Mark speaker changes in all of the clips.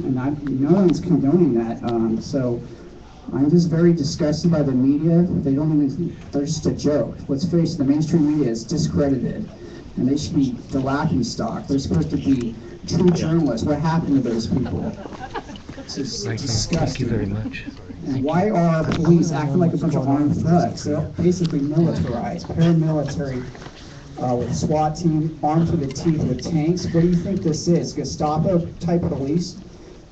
Speaker 1: and no one's condoning that. So I'm just very disgusted by the media. They're just a joke. Let's face it, the mainstream media is discredited, and they should be the laughing stock. They're supposed to be true journalists. What happened to those people? This is disgusting.
Speaker 2: Thank you very much.
Speaker 1: And why are police acting like a bunch of armed thugs? They're basically militarized, paramilitary, with SWAT team, armed to the teeth with tanks. What do you think this is? Gestapo type police?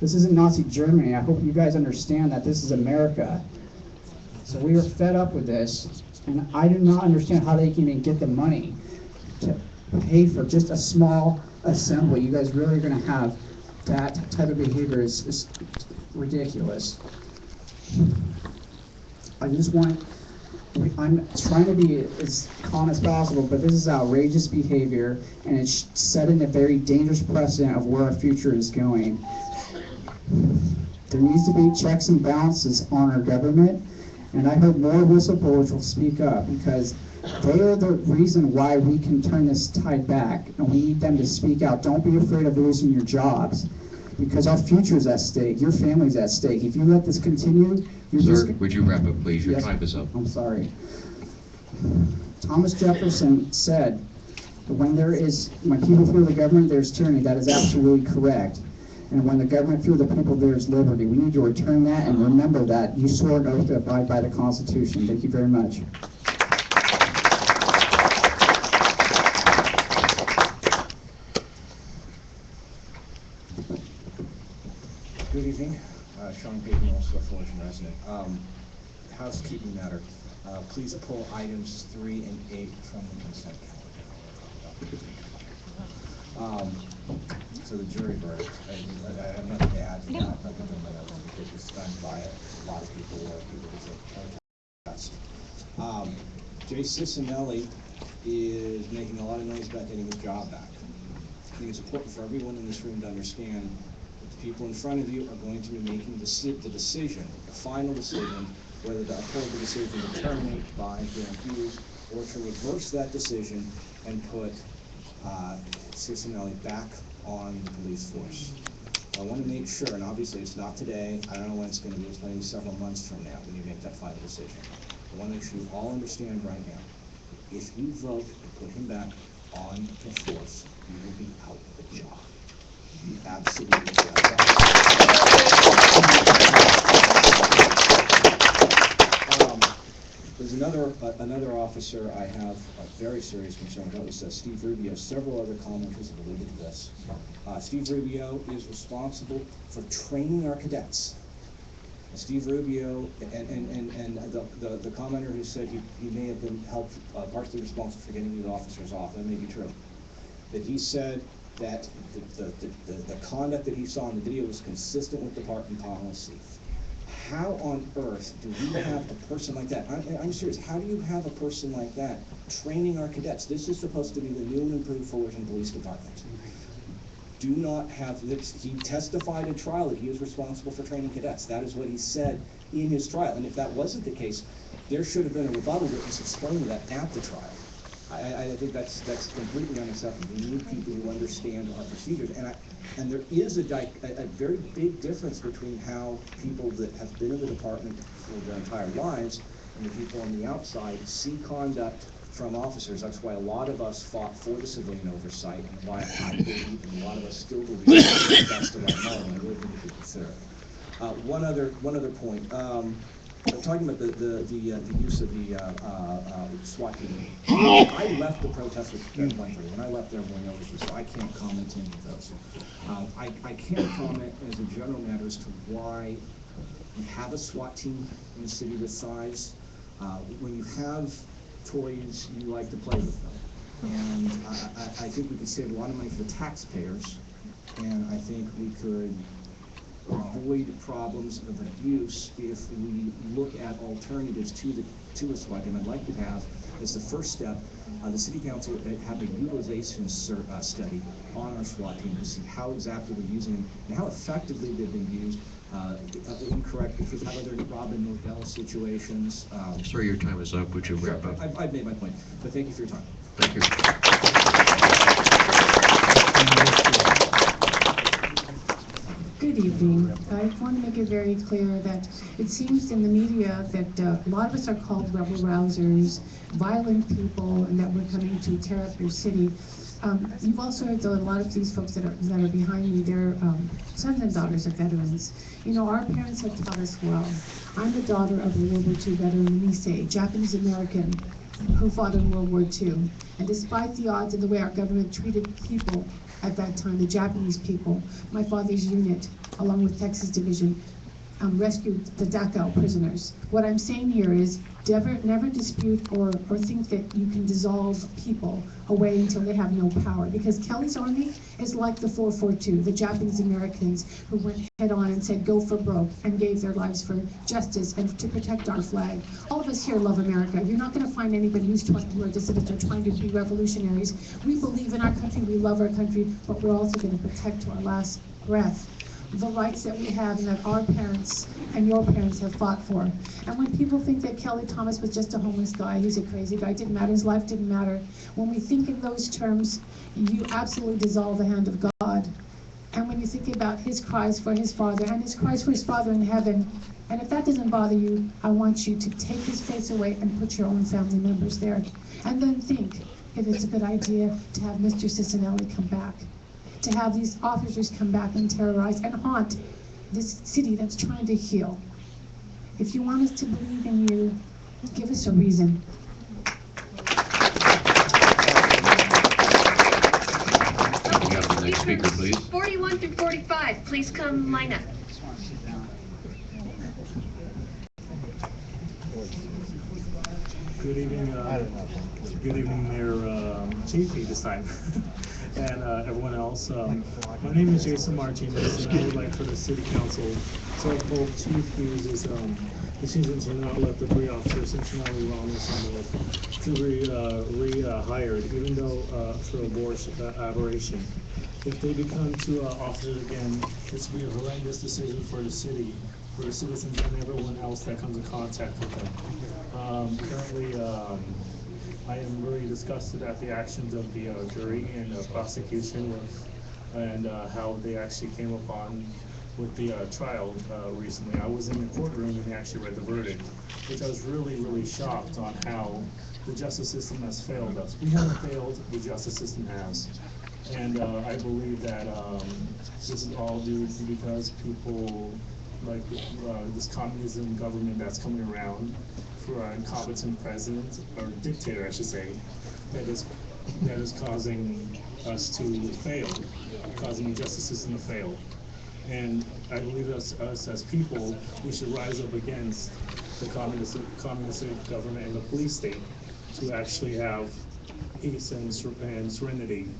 Speaker 1: This isn't Nazi Germany. I hope you guys understand that this is America. So we are fed up with this, and I do not understand how they can even get the money to pay for just a small assembly. You guys really are going to have that type of behavior is ridiculous. I'm trying to be as calm as possible, but this is outrageous behavior, and it's setting a very dangerous precedent of where our future is going. There needs to be checks and balances on our government, and I hope more whistleblowers will speak up, because they are the reason why we can turn this tide back, and we need them to speak out. Don't be afraid of losing your jobs, because our future is at stake. Your family's at stake. If you let this continue,
Speaker 3: Sir, would you wrap up, please? Your time is up.
Speaker 1: I'm sorry. Thomas Jefferson said that when people fear the government, there's tyranny. That is absolutely correct. And when the government fear the people, there's liberty. We need to return that, and remember that you swore an oath to abide by the Constitution. Thank you very much.
Speaker 4: Good evening. Sean Payton, also a Fullerton resident. Housekeeping matter. Please pull items 3 and 8 from the consent calendar. So the jury verdict. I have nothing to add to that. Nothing to my notes, because it's done by a lot of people or people who protest. Jay Cicinelli is making a lot of noise about getting his job back. I think it's important for everyone in this room to understand that the people in front of you are going to be making the decision, the final decision, whether to uphold the decision to terminate by Grant Hughes or to reverse that decision and put Cicinelli back on the police force. I want to make sure, and obviously it's not today, I don't know when it's going to be, it's going to be several months from now when you make that final decision. I want to make sure you all understand right now, if you vote to put him back on the force, you will be out of the job. You absolutely will. There's another officer I have a very serious concern about. This Steve Rubio. Several other commenters have alluded to this. Steve Rubio is responsible for training our cadets. Steve Rubio and the commenter who said he may have been partially responsible for getting these officers off. That may be true. That he said that the conduct that he saw in the video was consistent with department policy. How on earth do we have a person like that? I'm serious. How do you have a person like that training our cadets? This is supposed to be the new and improved Fullerton Police Department. Do not have this. He testified at trial that he is responsible for training cadets. That is what he said in his trial. And if that wasn't the case, there should have been a rebuttal witness explaining that at the trial. I think that's completely unacceptable. We need people who understand our procedures, and there is a very big difference between how people that have been in the department for their entire lives and the people on the outside see conduct from officers. That's why a lot of us fought for the civilian oversight, and why I believe, and a lot of us still believe, that's the right model, and I really think we should consider it. One other point. Talking about the use of the SWAT team. I left the protest with everyone. When I left there, everyone knows, so I can't comment on any of those. I can comment as a general matter as to why we have a SWAT team in a city this size. When you have toys, you like to play with them. And I think we could save a lot of money for the taxpayers, and I think we could avoid problems of abuse if we look at alternatives to a SWAT team. I'd like to have, as the first step, the City Council have a utilization study on our SWAT team to see how exactly we're using them and how effectively they've been used. Incorrect, if we have other Robin Modell situations.
Speaker 3: Sir, your time is up. Would you wrap up?
Speaker 4: I've made my point, but thank you for your time.
Speaker 3: Thank you.
Speaker 2: Good evening. I want to make it very clear that it seems in the media that a lot of us are called rebel rousers, violent people, and that we're coming to tear up your city. You've also heard that a lot of these folks that are behind me, they're sons and daughters of veterans. You know, our parents have taught us well. I'm the daughter of a World War II veteran, Nisei, Japanese American, who fought in World War II. And despite the odds and the way our government treated people at that time, the Japanese people, my father's unit, along with Texas Division, rescued the Dachau prisoners. What I'm saying here is never dispute or think that you can dissolve people away until they have no power. Because Kelly's army is like the 442, the Japanese Americans who went head on and said go for broke and gave their lives for justice and to protect our flag. All of us here love America. You're not going to find anybody who are dissidents or trying to be revolutionaries. We believe in our country, we love our country, but we're also going to protect to our last breath the rights that we have and that our parents and your parents have fought for. And when people think that Kelly Thomas was just a homeless guy, he's a crazy guy, it didn't matter, his life didn't matter. When we think in those terms, you absolutely dissolve the hand of God. And when you think about his cries for his father and his cries for his father in heaven, and if that doesn't bother you, I want you to take his face away and put your own family members there. And then think if it's a good idea to have Mr. Cicinelli come back, to have these officers come back and terrorize and haunt this city that's trying to heal. If you want us to believe in you, give us a reason.
Speaker 3: Can we have the next speaker, please?
Speaker 5: 41 through 45, please come line up.
Speaker 6: Good evening, Mayor Chief this time, and everyone else. My name is Jason Martinez, and I would like for the City Council to uphold Chief Hughes' decision to not let the three officers, Cincinnati, Wellness, and to rehired, even though for aberration. If they become two officers again, this will be a horrendous decision for the city, for the citizens and everyone else that comes in contact with them. Currently, I am really disgusted at the actions of the jury and the prosecution and how they actually came upon with the trial recently. I was in the courtroom and they actually read the verdict, which I was really shocked on how the justice system has failed us. We haven't failed, the justice system has. And I believe that this is all due to because people like this communism government that's coming around for our incompetent president, or dictator I should say, that is causing us to fail, causing the justice system to fail. And I believe us as people, we should rise up against the communist government and the police state to actually have peace and serenity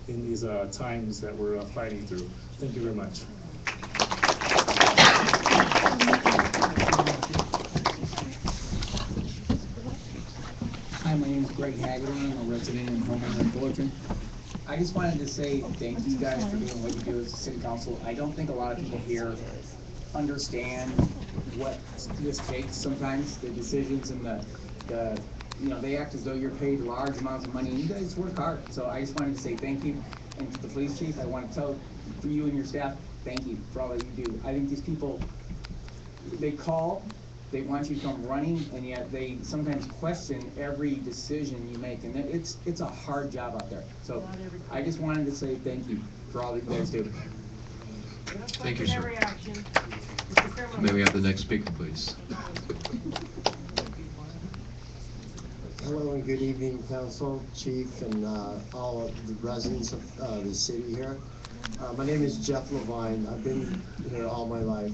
Speaker 6: in these times that we're fighting through. Thank you very much.
Speaker 7: Hi, my name is Greg Haggerty. I'm a resident and homeowner in Fullerton. I just wanted to say thank you guys for doing what you do as a city council. I don't think a lot of people here understand what this takes sometimes, the decisions and the they act as though you're paid large amounts of money, and you guys work hard. So I just wanted to say thank you. And to the police chief, I want to tell for you and your staff, thank you for all that you do. I think these people, they call, they want you to come running, and yet they sometimes question every decision you make, and it's a hard job out there. So I just wanted to say thank you for all that you guys do.
Speaker 3: Thank you, sir. May we have the next speaker, please?
Speaker 8: Hello and good evening, Council, Chief, and all of the residents of the city here. My name is Jeff Levine. I've been here all my life.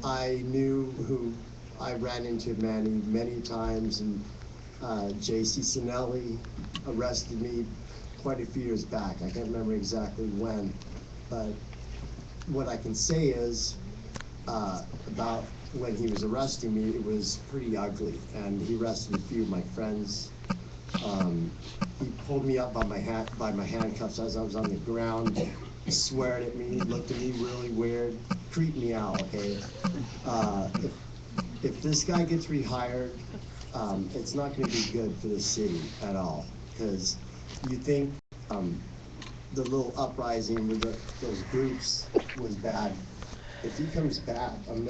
Speaker 8: I knew who I ran into many times, and J.C. Sinelli arrested me quite a few years back. I can't remember exactly when, but what I can say is about when he was arresting me, it was pretty ugly, and he arrested a few of my friends. He pulled me up by my handcuffs as I was on the ground, sweared at me, looked at me really weird, creeped me out. Okay, if this guy gets rehired, it's not going to be good for the city at all, because you think the little uprising with those groups was bad. If he comes back, I'm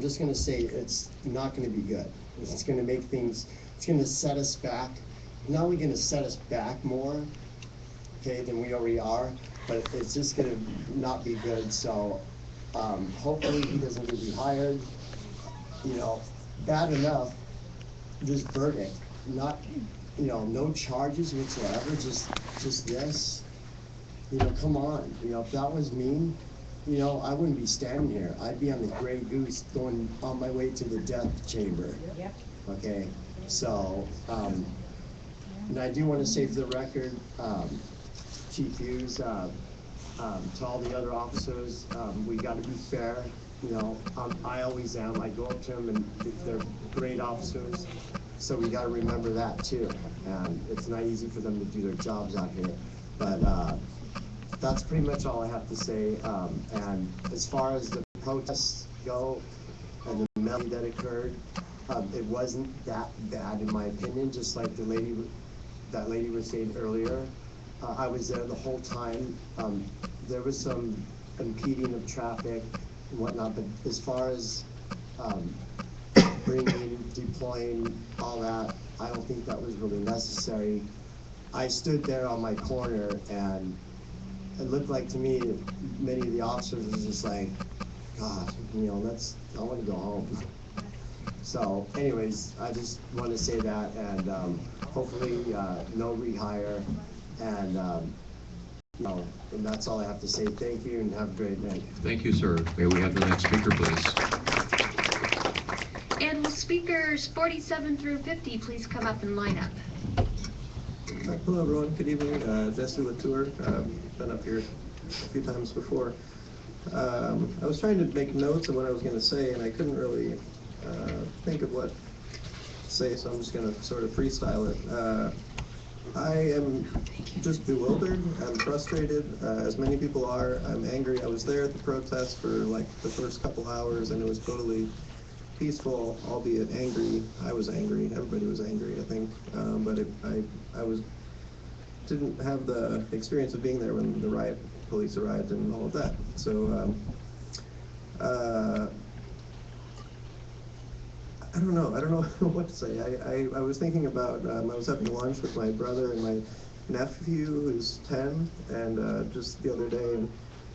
Speaker 8: just gonna say it's not gonna be good. It's gonna make things, it's gonna set us back. Not only gonna set us back more, okay, than we already are, but it's just gonna not be good. So hopefully he doesn't get rehired. Bad enough, this verdict, not, no charges whatsoever, just this. Come on, if that was me, I wouldn't be standing here. I'd be on the Grey Goose going on my way to the death chamber. Yep. Okay, so, and I do want to say for the record, Chief Hughes, to all the other officers, we got to be fair. I always am. I go up to them, and they're great officers. So we got to remember that too. It's not easy for them to do their jobs out here. But that's pretty much all I have to say. And as far as the protests go and the melee that occurred, it wasn't that bad in my opinion. Just like that lady was saying earlier. I was there the whole time. There was some impeding of traffic and whatnot, but as far as bringing, deploying, all that, I don't think that was really necessary. I stood there on my corner, and it looked like to me that many of the officers were just like, God, I want to go home. So anyways, I just want to say that, and hopefully no rehire, and and that's all I have to say. Thank you, and have a great night.
Speaker 3: Thank you, sir. May we have the next speaker, please?
Speaker 5: And will speakers 47 through 50 please come up and line up?
Speaker 9: Hello, everyone. Good evening. Jesse Latour. Been up here a few times before. I was trying to make notes of what I was going to say, and I couldn't really think of what to say, so I'm just going to sort of freestyle it. I am just bewildered. I'm frustrated, as many people are. I'm angry. I was there at the protest for like the first couple hours, and it was totally peaceful, albeit angry. I was angry. Everybody was angry, I think. But I didn't have the experience of being there when the riot police arrived and all of that. So I don't know what to say. I was thinking about, I was having lunch with my brother and my nephew, who's 10, and just the other day, and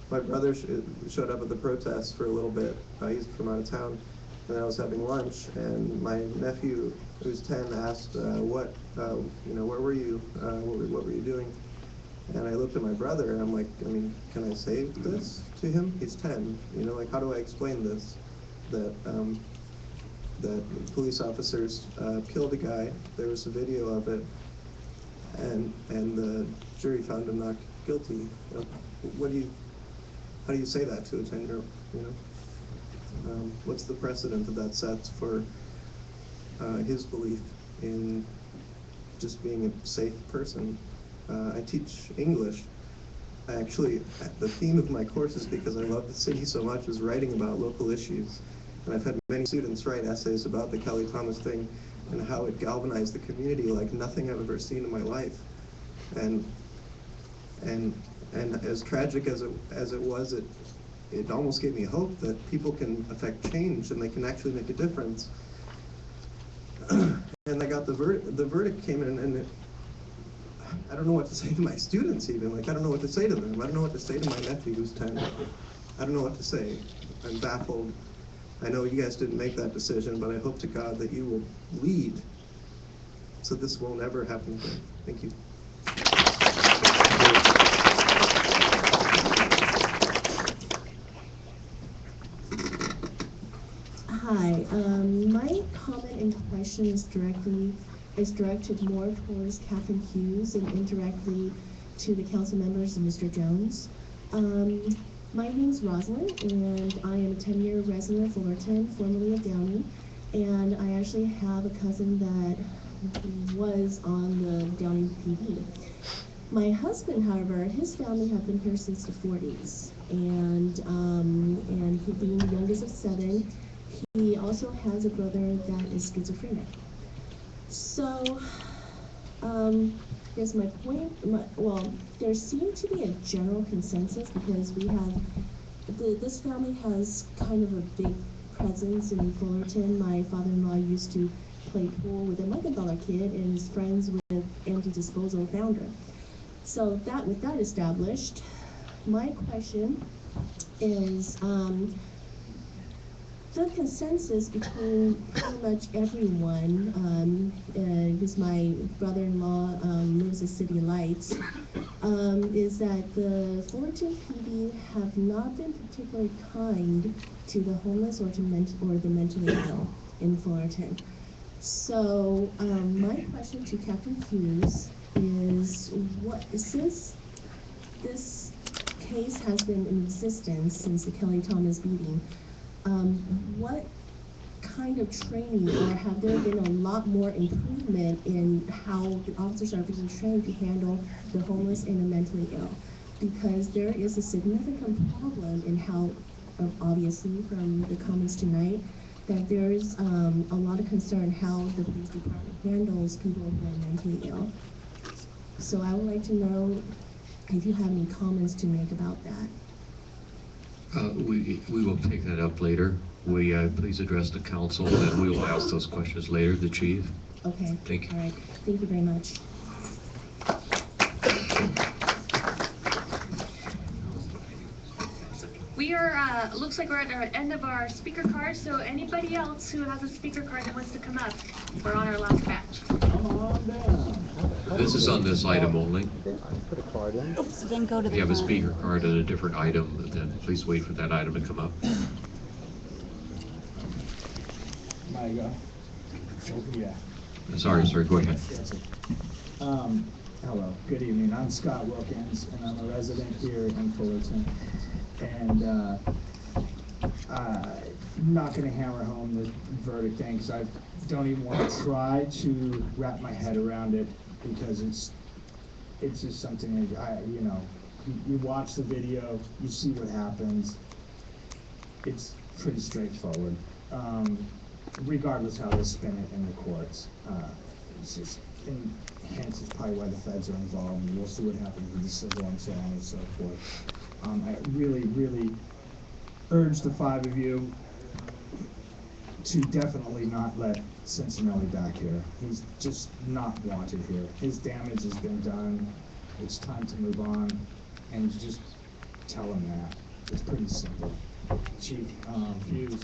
Speaker 9: my brother showed up at the protest for a little bit. He's from out of town, and I was having lunch, and my nephew, who's 10, asked, where were you? What were you doing? And I looked at my brother, and I'm like, can I say this to him? He's 10. How do I explain this? That police officers killed a guy. There was a video of it, and the jury found him not guilty. How do you say that to a 10-year-old? What's the precedent that sets for his belief in just being a safe person? I teach English. Actually, the theme of my courses, because I love the city so much, is writing about local issues. And I've had many students write essays about the Kelly Thomas thing and how it galvanized the community like nothing I've ever seen in my life. And as tragic as it was, it almost gave me hope that people can affect change and they can actually make a difference. And I got the verdict came in, and I don't know what to say to my students even. I don't know what to say to them. I don't know what to say to my nephew who's 10. I don't know what to say. I'm baffled. I know you guys didn't make that decision, but I hope to God that you will lead so this will never happen again. Thank you.
Speaker 10: Hi, my comment and question is directed more towards Catherine Hughes and indirectly to the council members and Mr. Jones. My name is Rosalind, and I am a 10-year resident of Fullerton, formerly of Downey, and I actually have a cousin that was on the Downey PD. My husband, however, his family have been here since the 40s, and he being the youngest of 7, he also has a brother that is schizophrenic. So, Yes, my point, well, there seemed to be a general consensus because we have, this family has kind of a big presence in Fullerton. My father-in-law used to play pool with him like a dollar kid and is friends with Empty Disposal founder. So that, with that established, my question is, the consensus between pretty much everyone, because my brother-in-law lives at City Lights, is that the Fullerton PD have not been particularly kind to the homeless or the mentally ill in Fullerton. So my question to Captain Hughes is, since this case has been in existence since the Kelly Thomas beating, what kind of training, or have there been a lot more improvement in how the officers are being trained to handle the homeless and the mentally ill? Because there is a significant problem in how, obviously from the comments tonight, that there's a lot of concern how the police department handles people who are mentally ill. So I would like to know if you have any comments to make about that.
Speaker 3: We will take that up later. Please address the council, and we will ask those questions later, the chief.
Speaker 10: Okay.
Speaker 3: Thank you.
Speaker 10: All right. Thank you very much.
Speaker 5: We are, looks like we're at the end of our speaker card, so anybody else who has a speaker card that wants to come up, we're on our last batch.
Speaker 1: Come on down.
Speaker 3: This is on this item only.
Speaker 11: So then go to
Speaker 3: If
Speaker 11: the
Speaker 3: you have a
Speaker 11: front.
Speaker 3: speaker card on a different item, then please wait for that item to come up.
Speaker 1: My God. Yeah.
Speaker 3: Sorry, sir, go ahead.
Speaker 1: Hello, good evening. I'm Scott Wilkins, and I'm a resident here in Fullerton. And I'm not going to hammer home the verdict thing because I don't even want to try to wrap my head around it, because it's just something that you watch the video, you see what happens. It's pretty straightforward. Regardless how they spin it in the courts. It's just, and hence it's probably why the feds are involved, and we'll see what happens with the civil and so on and so forth. I really, really urge the five of you to definitely not let Cincinnati back here. He's just not wanted here. His damage has been done. It's time to move on, and just tell him that. It's pretty simple. Chief Hughes,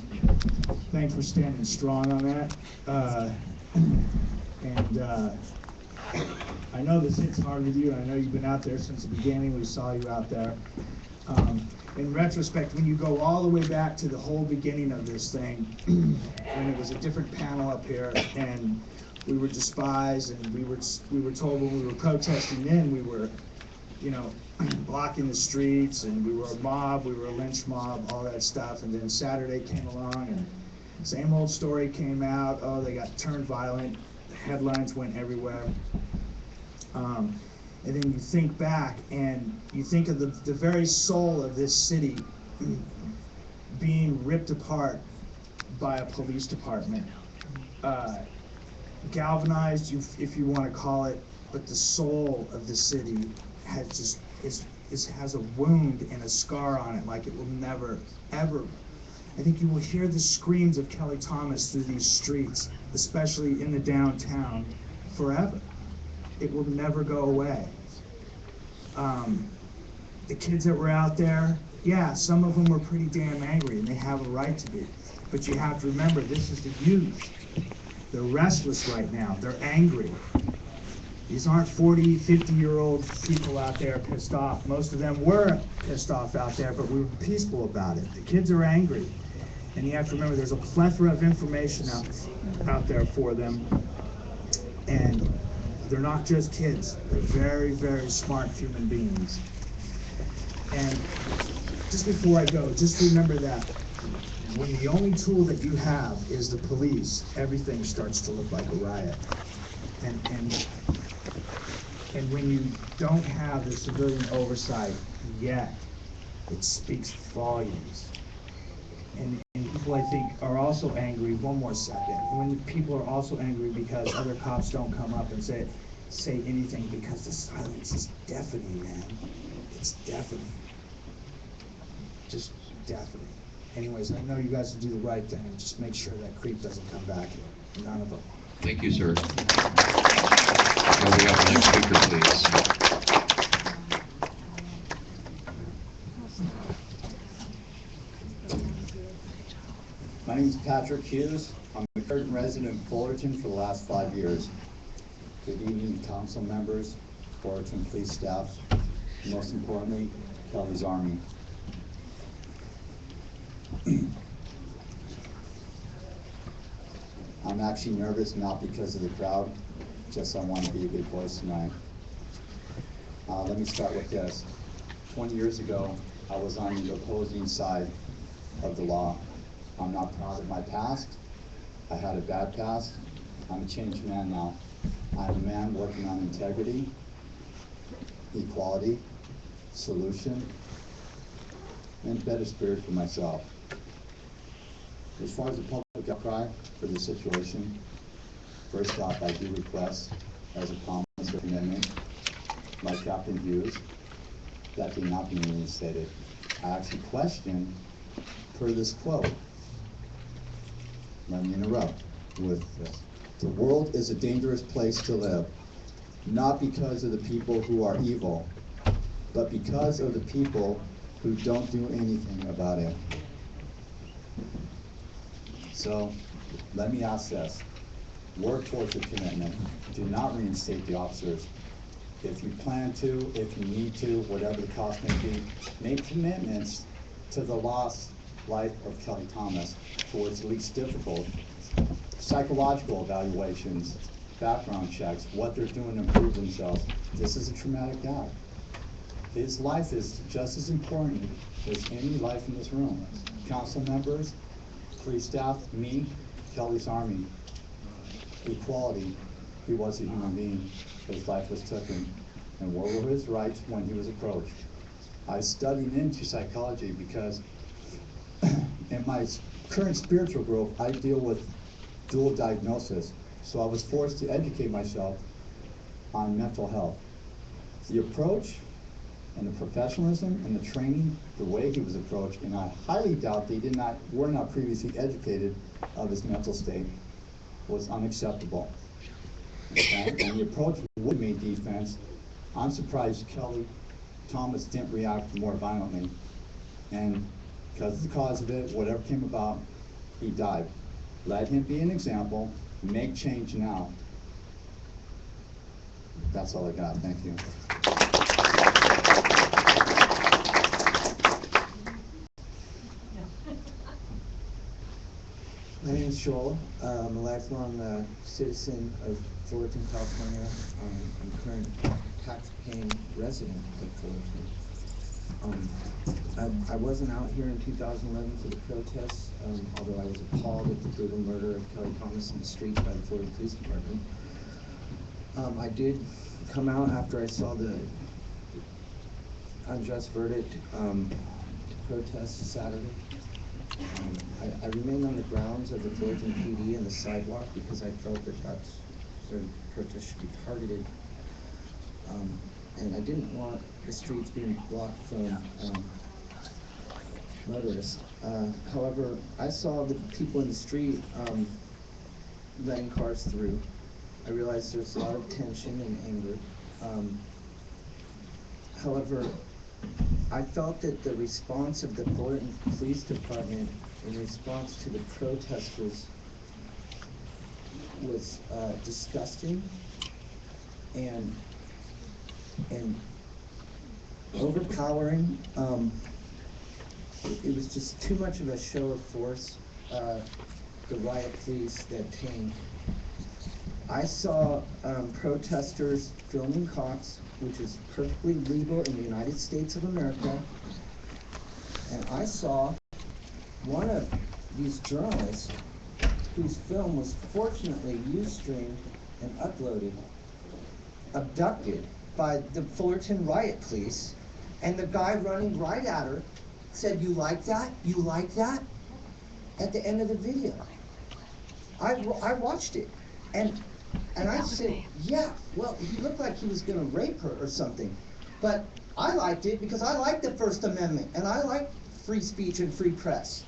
Speaker 1: thanks for standing strong on that. I know this hits hard with you, and I know you've been out there since the beginning. We saw you out there. In retrospect, when you go all the way back to the whole beginning of this thing, when it was a different panel up here, and we were despised, and we were told when we were protesting then we were, blocking the streets, and we were a mob, we were a lynch mob, all that stuff. And then Saturday came along, and same old story came out. Oh, they got turned violent. The headlines went everywhere. And then you think back, and you think of the very soul of this city being ripped apart by a police department, galvanized, if you want to call it, but the soul of the city has a wound and a scar on it like it will never, ever. I think you will hear the screams of Kelly Thomas through these streets, especially in the downtown, forever. It will never go away. The kids that were out there, yeah, some of them were pretty damn angry, and they have a right to be. But you have to remember, this is the youth. They're restless right now. They're angry. These aren't 40, 50-year-old people out there pissed off. Most of them were pissed off out there, but we were peaceful about it. The kids are angry. And you have to remember, there's a plethora of information out there for them. And they're not just kids. They're very, very smart human beings. And just before I go, just remember that when the only tool that you have is the police, everything starts to look like a riot. And when you don't have the civilian oversight yet, it speaks volumes. And people, I think, are also angry. One more second. When people are also angry because other cops don't come up and say,
Speaker 4: say anything because the silence is deafening, man. It's deafening. Just deafening. Anyways, I know you guys will do the right thing and just make sure that creep doesn't come back here. None of them.
Speaker 3: Thank you, sir. May we have the next speaker, please?
Speaker 12: My name is Patrick Hughes. I'm a current resident of Fullerton for the last 5 years. Good evening, council members, Fullerton police staff, and most importantly, Kelly's Army. I'm actually nervous, not because of the crowd, just I want to be a good voice tonight. Let me start with this. 20 years ago, I was on the opposing side of the law. I'm not proud of my past. I had a bad past. I'm a changed man now. I'm a man working on integrity, equality, solution, and better spirit for myself. As far as the public outcry for this situation, first off, I do request, as a promise or commitment, like Captain Hughes, that they not be reinstated. I actually question, per this quote, let me interrupt with this. The world is a dangerous place to live, not because of the people who are evil, but because of the people who don't do anything about it. So, let me ask this. Work towards your commitment. Do not reinstate the officers. If you plan to, if you need to, whatever the cost may be, make commitments to the lost life of Kelly Thomas towards the least difficult. Psychological evaluations, background checks, what they're doing to improve themselves. This is a traumatic guy. His life is just as important as any life in this room. Council members, police staff, me, Kelly's Army. Equality, he was a human being. His life was taken. And what were his rights when he was approached? I studied into psychology because in my current spiritual growth, I deal with dual diagnosis. So I was forced to educate myself on mental health. The approach and the professionalism and the training, the way he was approached, and I highly doubt they were not previously educated of his mental state, was unacceptable. Okay? And the approach would make defense. I'm surprised Kelly Thomas didn't react more violently. And because of the cause of it, whatever came about, he died. Let him be an example. Make change now. That's all I got. Thank you.
Speaker 13: My name is Joel. I'm a lifelong citizen of Fullerton, California. I'm a current tax-paying resident of Fullerton. I wasn't out here in 2011 for the protests, although I was appalled at the brutal murder of Kelly Thomas in the streets by the Fullerton Police Department. I did come out after I saw the unjust verdict to protest Saturday. I remained on the grounds of the Fullerton PD and the sidewalk because I felt that that's where the protest should be targeted. And I didn't want the streets being blocked from motorists. However, I saw the people in the street letting cars through. I realized there's a lot of tension and anger. However, I felt that the response of the Fullerton Police Department in response to the protesters was disgusting and overpowering. It was just too much of a show of force. The riot police that came. I saw protesters filming cops, which is perfectly legal in the United States of America. And I saw one of these journalists whose film was fortunately Ustreamed and uploaded, abducted by the Fullerton riot police, and the guy running right at her said, "You like that? You like that?" At the end of the video. I watched it, and And I said, yeah, well, he looked like he was gonna rape her or something. But I liked it because I like the First Amendment and I like free speech and free press.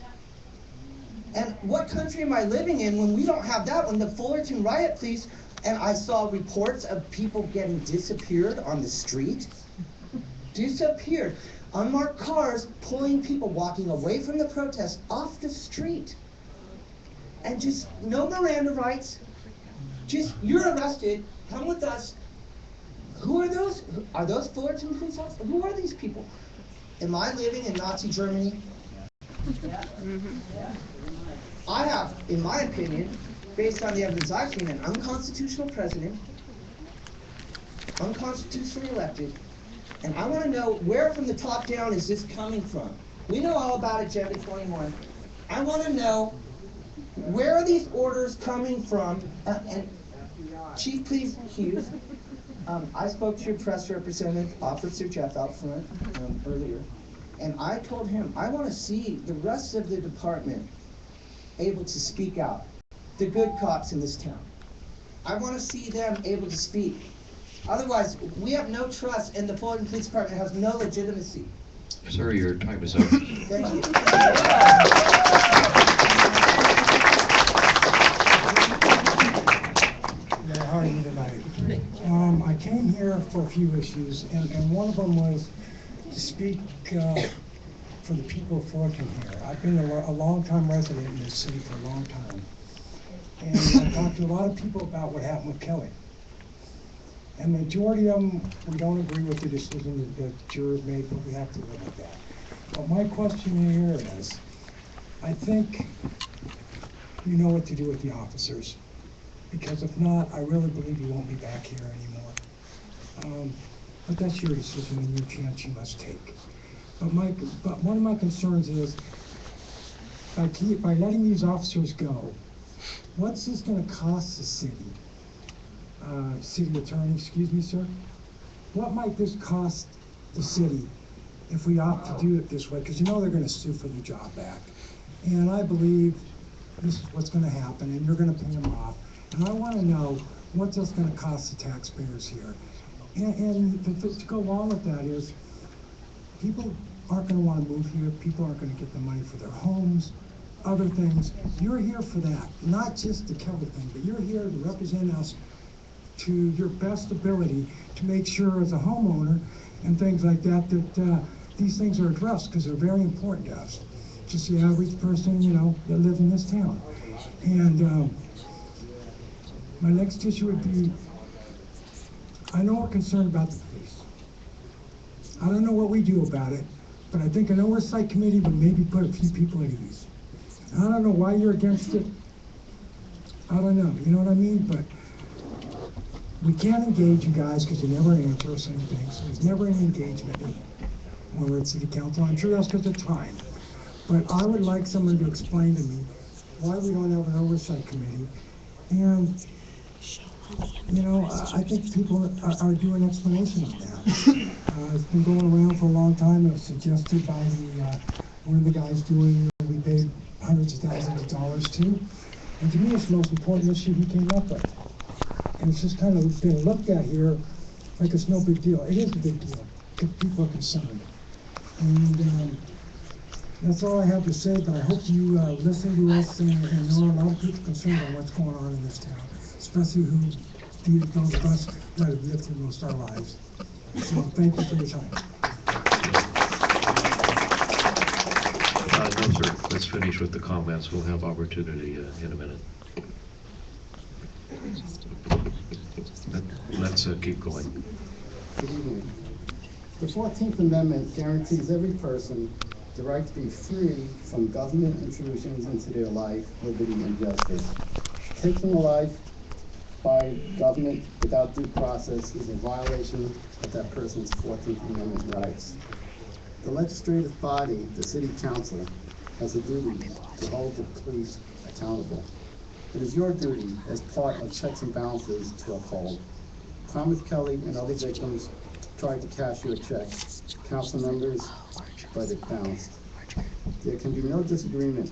Speaker 13: And what country am I living in when we don't have that? When the Fullerton riot police, and I saw reports of people getting disappeared on the street. Disappeared. Unmarked cars pulling people walking away from the protest off the street. And just no Miranda rights. Just, you're arrested, come with us. Who are those? Are those Fullerton police officers? Who are these people? Am I living in Nazi Germany? I have, in my opinion, based on the evidence I've seen, an unconstitutional president, unconstitutionally elected, and I want to know where from the top down is this coming from? We know all about Agenda 21. I want to know where are these orders coming from? And Chief Police Hughes, I spoke to your press representative, Officer Jeff, out front earlier, and I told him I want to see the rest of the department able to speak out. The good cops in this town. I want to see them able to speak. Otherwise, we have no trust, and the Fullerton Police Department has no legitimacy.
Speaker 3: Sir, your time is up.
Speaker 13: Thank you.
Speaker 14: Yeah, how are you tonight? I came here for a few issues, and one of them was to speak for the people of Fullerton here. I've been a long-time resident in this city for a long time. And I talked to a lot of people about what happened with Kelly. And the majority of them, we don't agree with the decision that the jurors made, but we have to live with that. But my question here is, I think you know what to do with the officers. Because if not, I really believe you won't be back here anymore. But that's your decision and your chance you must take. But one of my concerns is, by letting these officers go, what's this gonna cost the city? City attorney, excuse me, sir? What might this cost the city if we opt to do it this way? Because you know they're gonna sue for the job back. And I believe this is what's gonna happen, and you're gonna pay them off. And I wanna know what's this gonna cost the taxpayers here. And to go along with that is, people aren't gonna wanna move here, people aren't gonna get the money for their homes, other things. You're here for that, not just the Kelly thing, but you're here to represent us to your best ability to make sure as a homeowner and things like that, that these things are addressed, because they're very important to us. Just the average person, you know, that lives in this town. And my next issue would be, I know we're concerned about the police. I don't know what we do about it, but I think an oversight committee would maybe put a few people at ease. I don't know why you're against it. I don't know, you know what I mean? But we can't engage you guys because you never answer us anything. So there's never any engagement when we're at city council. I'm sure that's because of time. But I would like someone to explain to me why we don't have an oversight committee. And, you know, I think people are due an explanation of that. It's been going around for a long time. It was suggested by one of the guys doing, we paid hundreds of thousands of dollars to. And to me, it's the most important issue he came up with. And it's just kind of been looked at here like it's no big deal. It is a big deal, because people are concerned. And that's all I have to say, but I hope you listen to us and know a lot of people concerned about what's going on in this town, especially those of us that have lived through most of our lives. So thank you for your time.
Speaker 3: No, sir. Let's finish with the comments. We'll have opportunity in a minute. Let's keep going.
Speaker 15: Good evening. The 14th Amendment guarantees every person the right to be free from government intrusions into their life, liberty, and justice. Taking a life by government without due process is a violation of that person's 14th Amendment rights. The legislative body, the City Council, has a duty to hold the police accountable. It is your duty as part of checks and balances to uphold. Thomas Kelly and other victims tried to cash your check. Council members, but it bounced. There can be no disagreement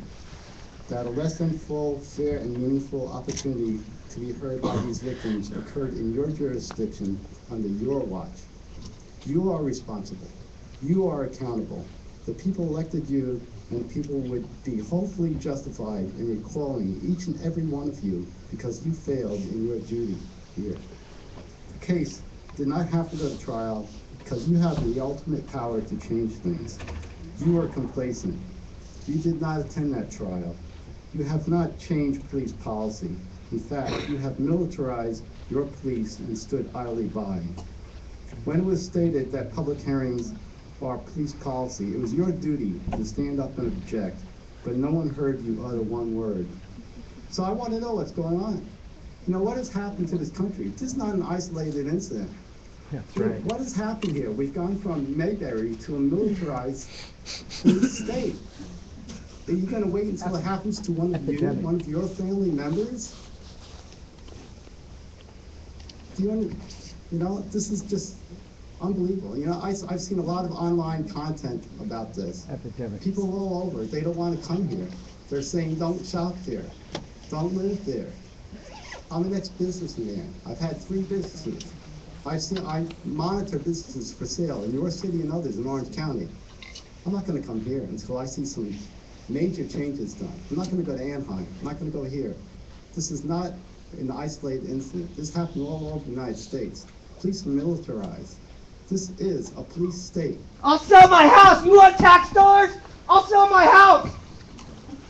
Speaker 15: that a less than full, fair, and meaningful opportunity to be heard by these victims occurred in your jurisdiction under your watch. You are responsible. You are accountable. The people elected you, and people would be hopefully justified in recalling each and every one of you because you failed in your duty here. The case did not have to go to trial because you have the ultimate power to change things. You were complacent. You did not attend that trial. You have not changed police policy. In fact, you have militarized your police and stood idly by. When it was stated that public hearings are police policy, it was your duty to stand up and object, but no one heard you utter one word. So I want to know what's going on. You know, what has happened to this country? This is not an isolated incident.
Speaker 11: That's right.
Speaker 15: What has happened here? We've gone from Mayberry to a militarized police state. Are you going to wait until it happens to one of you, one of your family members? Do you know, this is just unbelievable. You know, I've seen a lot of online content about this.
Speaker 11: Epidemic.
Speaker 15: People all over, they don't want to come here. They're saying, don't shop there. Don't live there. I'm an ex-businessman. I've had 3 businesses. I monitor businesses for sale in your city and others in Orange County. I'm not going to come here until I see some major changes done. I'm not going to go to Anaheim. I'm not going to go here. This is not an isolated incident. This happened all over the United States. Police are militarized. This is a police state.
Speaker 16: I'll sell my house. You want tax dollars? I'll sell my house.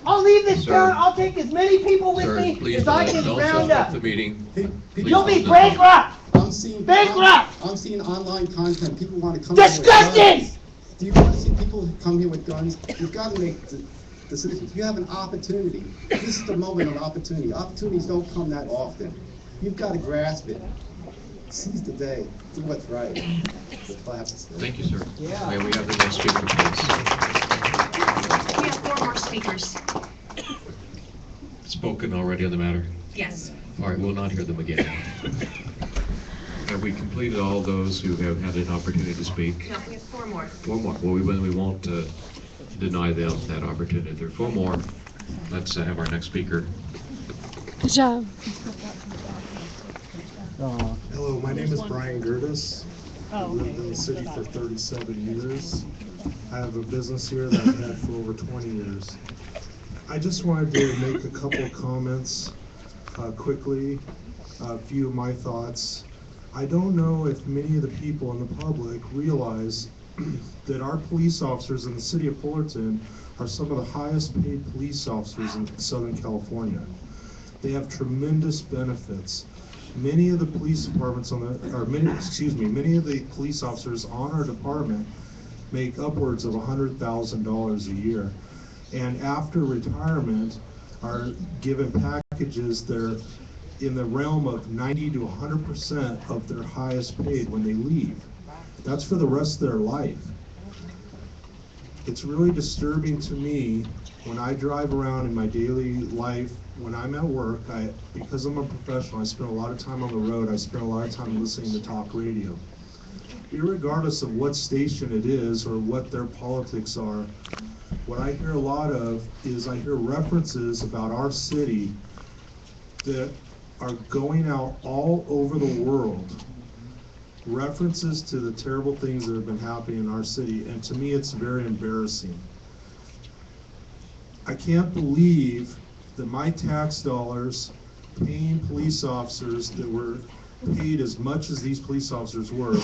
Speaker 16: I'll leave this town. I'll take as many people with me
Speaker 3: Please
Speaker 16: as I
Speaker 3: don't
Speaker 16: can round up.
Speaker 3: the meeting.
Speaker 16: You'll be bankrupt.
Speaker 15: I'm seeing online content. People want to come
Speaker 16: Disgusting!
Speaker 15: here with guns. Do you want to see people who come here with guns? You've got to make decisions. You have an opportunity. This is the moment of opportunity. Opportunities don't come that often. You've got to grasp it. Seize the day. Do what's right. That's all I have to say.
Speaker 3: Thank you, sir.
Speaker 15: Yeah.
Speaker 3: May we have the next speaker, please?
Speaker 5: We have 4 more speakers.
Speaker 3: Spoken already on the matter?
Speaker 5: Yes.
Speaker 3: All right, we'll not hear them again. Have we completed all those who have had an opportunity to speak?
Speaker 5: No, we have 4 more.
Speaker 3: 4 more. Well, we won't deny them that opportunity. There are 4 more. Let's have our next speaker.
Speaker 11: Good job.
Speaker 17: Hello, my name is Brian Gertis. I've lived in the city for 37 years. I have a business here that I've had for over 20 years. I just wanted to make a couple of comments quickly, a few of my thoughts. I don't know if many of the people in the public realize that our police officers in the city of Fullerton are some of the highest paid police officers in Southern California. They have tremendous benefits. Many of the police departments many of the police officers on our department make upwards of $100,000 a year, and after retirement are given packages that are in the realm of 90 to 100% of their highest paid when they leave. That's for the rest of their life. It's really disturbing to me when I drive around in my daily life. When I'm at work, because I'm a professional, I spend a lot of time on the road. I spend a lot of time listening to talk radio. Irregardless of what station it is or what their politics are, what I hear a lot of is I hear references about our city that are going out all over the world. References to the terrible things that have been happening in our city, and to me it's very embarrassing. I can't believe that my tax dollars paying police officers that were paid as much as these police officers were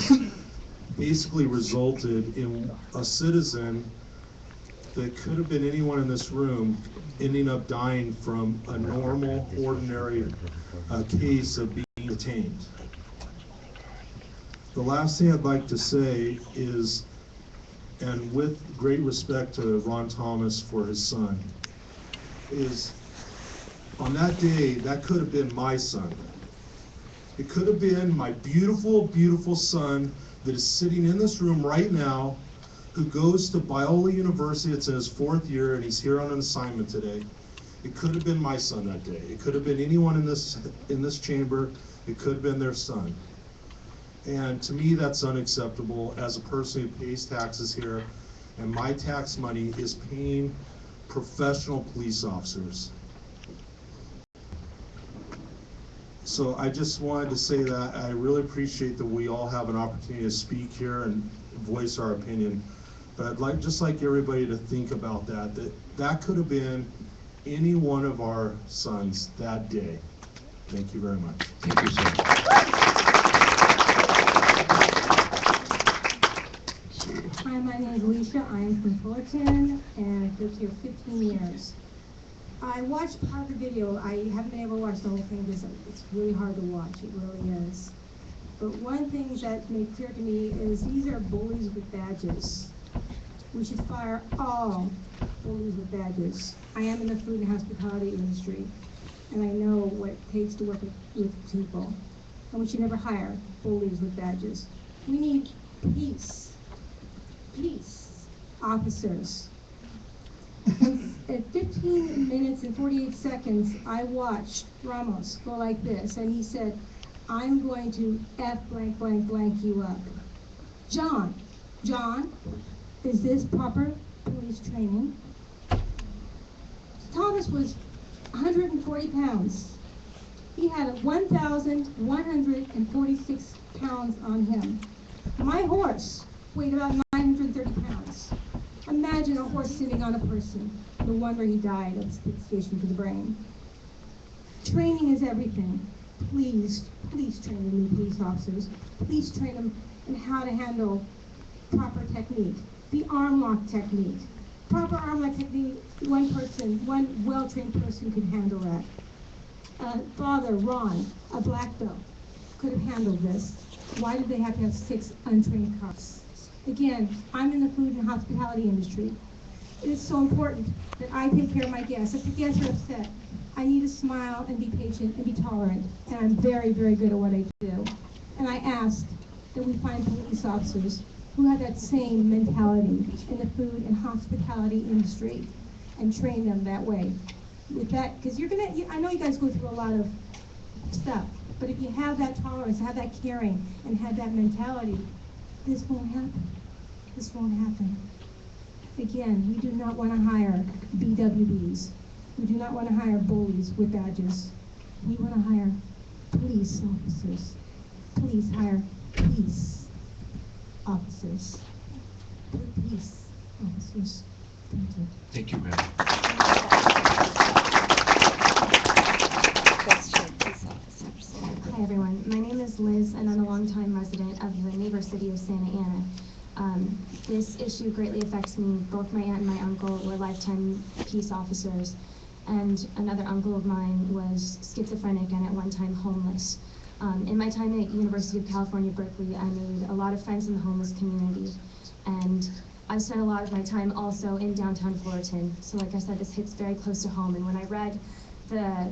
Speaker 17: basically resulted in a citizen that could have been anyone in this room ending up dying from a normal, ordinary case of being detained. The last thing I'd like to say is, and with great respect to Ron Thomas for his son, is on that day, that could have been my son. It could have been my beautiful, beautiful son that is sitting in this room right now, who goes to Biola University. It's in his 4th year, and he's here on an assignment today. It could have been my son that day. It could have been anyone in this chamber. It could have been their son. And to me, that's unacceptable as a person who pays taxes here, and my tax money is paying professional police officers. So I just wanted to say that I really appreciate that we all have an opportunity to speak here and voice our opinion. But I'd like, just like everybody to think about that could have been any one of our sons that day. Thank you very much.
Speaker 3: Thank you, sir.
Speaker 18: Hi, my name is Alicia. I am from Fullerton and I've lived here 15 years. I watched part of the video. I haven't been able to watch the whole thing because it's really hard to watch. It really is. But one thing that made clear to me is these are bullies with badges. We should fire all bullies with badges. I am in the food and hospitality industry, and I know what it takes to work with people. And we should never hire bullies with badges. We need peace officers. At 15 minutes and 48 seconds, I watched Ramos go like this, and he said, "I'm going to F blank blank blank you up." John, is this proper police training? Thomas was 140 pounds. He had 1,146 pounds on him. My horse weighed about 930 pounds. Imagine a horse sitting on a person. No wonder he died of asphyxiation to the brain. Training is everything. Please train the new police officers. Please train them in how to handle proper technique. The arm lock technique. Proper arm lock technique, one well-trained person could handle that. Father, Ron, a black belt, could have handled this. Why did they have to have 6 untrained cops? Again, I'm in the food and hospitality industry. It is so important that I take care of my guests. If the guests are upset, I need to smile and be patient and be tolerant. And I'm very, very good at what I do. And I ask that we find police officers who have that same mentality in the food and hospitality industry and train them that way. With that, because I know you guys go through a lot of stuff, but if you have that tolerance, have that caring, and have that mentality, this won't happen. This won't happen. Again, we do not want to hire BWBs. We do not want to hire bullies with badges. We want to hire police officers. Please hire peace officers. Peace officers. Thank you.
Speaker 3: Thank you, ma'am.
Speaker 19: Hi everyone, my name is Liz and I'm a longtime resident of the neighbor city of Santa Ana. This issue greatly affects me. Both my aunt and my uncle were lifetime peace officers, and another uncle of mine was schizophrenic and at one time homeless. In my time at University of California, Berkeley, I made a lot of friends in the homeless community, and I've spent a lot of my time also in downtown Fullerton. So like I said, this hits very close to home, and when I read the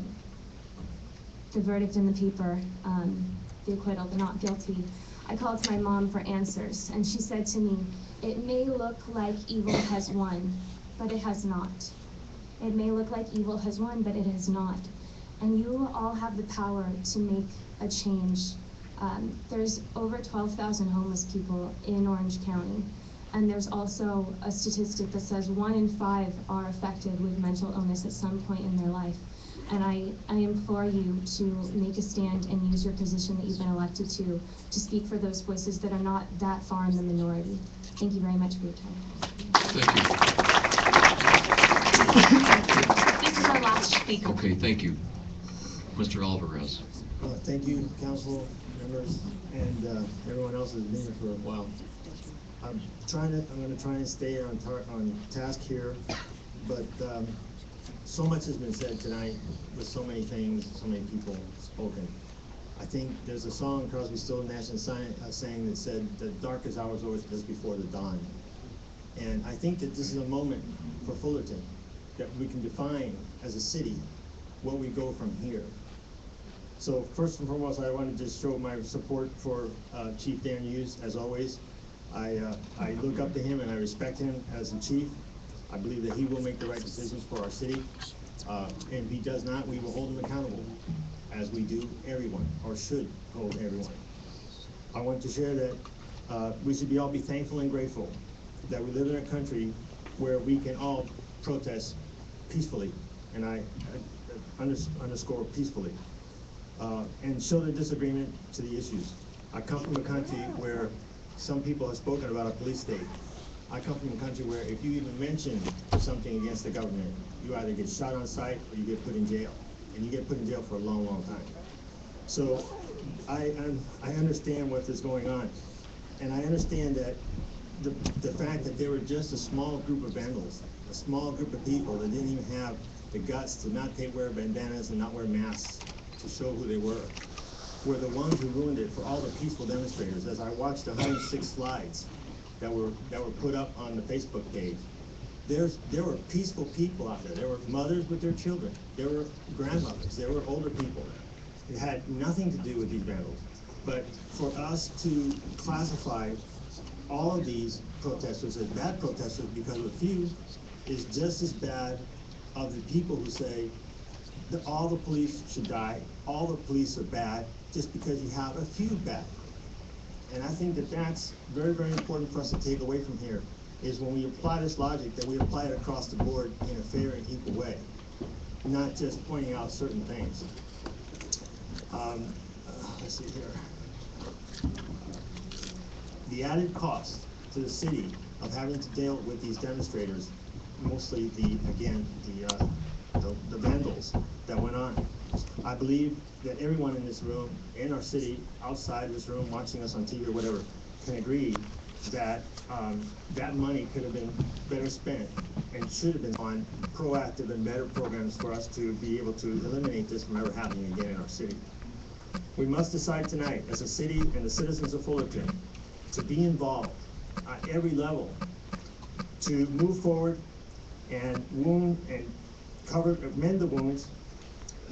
Speaker 19: verdict in the paper, the acquittal, the not guilty, I called to my mom for answers, and she said to me, "It may look like evil has won, but it has not. It may look like evil has won, but it has not. And you all have the power to make a change." There's over 12,000 homeless people in Orange County, and there's also a statistic that says 1 in 5 are affected with mental illness at some point in their life. And I implore you to make a stand and use your position that you've been elected to speak for those voices that are not that far in the minority. Thank you very much for your time.
Speaker 3: Thank you.
Speaker 5: This is our last speaker.
Speaker 3: Okay, thank you. Mr. Alvarez.
Speaker 8: Thank you, council members, and everyone else who's been here for a while. I'm going to try and stay on task here, but so much has been said tonight with so many things, so many people spoken. I think there's a song Crosby, Stills, Nash and sang that said the darkest hours always just before the dawn. And I think that this is a moment for Fullerton that we can define as a city where we go from here. So first and foremost, I wanted to show my support for Chief Dan Hughes, as always. I look up to him and I respect him as the chief. I believe that he will make the right decisions for our city. And if he does not, we will hold him accountable, as we do everyone, or should hold everyone. I want to share that we should all be thankful and grateful that we live in a country where we can all protest peacefully, and I underscore peacefully.
Speaker 20: and show their disagreement to the issues. I come from a country where some people have spoken about a police state. I come from a country where if you even mention something against the government, you either get shot on sight or you get put in jail. And you get put in jail for a long, long time. So I understand what is going on. And I understand that the fact that there were just a small group of vandals, a small group of people that didn't even have the guts to not wear bandanas and not wear masks to show who they were the ones who ruined it for all the peaceful demonstrators. As I watched 106 slides that were put up on the Facebook page, there were peaceful people out there. There were mothers with their children. There were grandmothers. There were older people. It had nothing to do with these vandals. But for us to classify all of these protesters as bad protesters because of a few is just as bad of the people who say that all the police should die, all the police are bad, just because you have a few bad. And I think that that's very, very important for us to take away from here, is when we apply this logic, that we apply it across the board in a fair and equal way, not just pointing out certain things. Let's see here. The added cost to the city of having to deal with these demonstrators, mostly the vandals that went on. I believe that everyone in this room, in our city, outside this room, watching us on TV or whatever, can agree that that money could have been better spent and should have been on proactive and better programs for us to be able to eliminate this from ever happening again in our city. We must decide tonight, as a city and the citizens of Fullerton, to be involved at every level to move forward and mend the wounds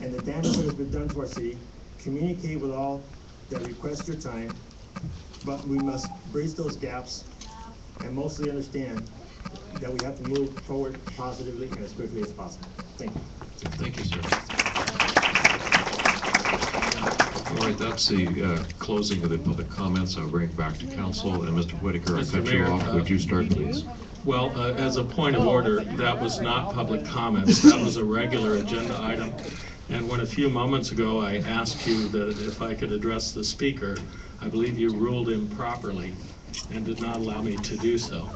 Speaker 20: and the damage that has been done to our city, communicate with all that request your time, but we must bridge those gaps and mostly understand that we have to move forward positively and as quickly as possible. Thank you.
Speaker 3: Thank you, sir. All right, that's the closing of the public comments. I'll bring it back to council. And Mr. Whitaker, I cut you off. Would you start, please?
Speaker 21: Well, as a point of order, that was not public comments. That was a regular agenda item. And when a few moments ago I asked you that if I could address the speaker, I believe you ruled improperly and did not allow me to do so.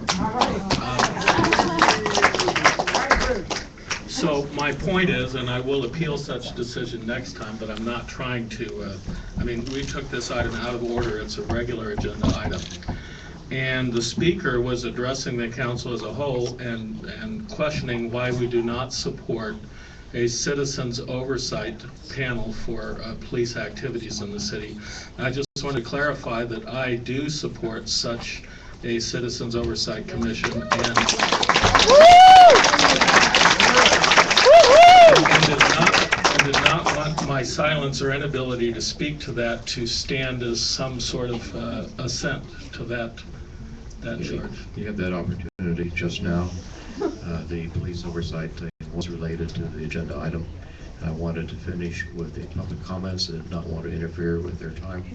Speaker 21: So my point is, and I will appeal such decision next time, but I'm not trying to, we took this item out of order. It's a regular agenda item. And the speaker was addressing the council as a whole and questioning why we do not support a citizens oversight panel for police activities in the city. I just want to clarify that I do support such a citizens oversight commission and did not want my silence or inability to speak to that to stand as some sort of assent to that charge.
Speaker 3: You had that opportunity just now. The police oversight thing was related to the agenda item. I wanted to finish with the public comments and did not want to interfere with their time.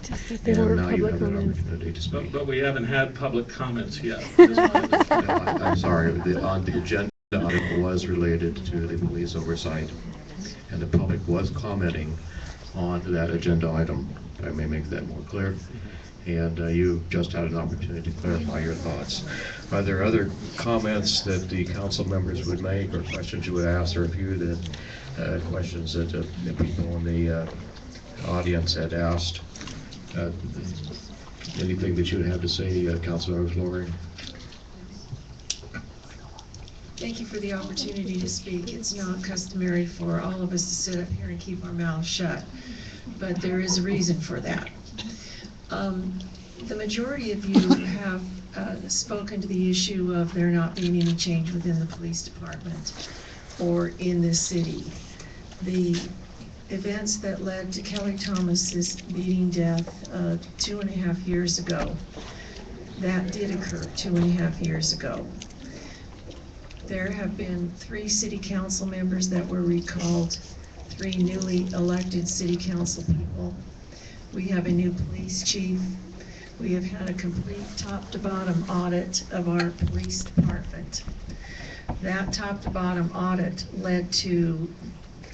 Speaker 3: And now you have an opportunity to speak.
Speaker 21: But we haven't had public comments yet.
Speaker 3: I'm sorry, on the agenda item was related to the police oversight, and the public was commenting on that agenda item. I may make that more clear. And you just had an opportunity to clarify your thoughts. Are there other comments that the council members would make, or questions you would ask? There are a few questions that people in the audience had asked. Anything that you would have to say, Councilmember Flory?
Speaker 22: Thank you for the opportunity to speak. It's not customary for all of us to sit up here and keep our mouths shut, but there is a reason for that. The majority of you have spoken to the issue of there not being any change within the police department or in this city. The events that led to Kelly Thomas's beating death 2.5 years ago, that did occur 2.5 years ago. There have been 3 city council members that were recalled, 3 newly elected city council people. We have a new police chief. We have had a complete top-to-bottom audit of our police department. That top-to-bottom audit led to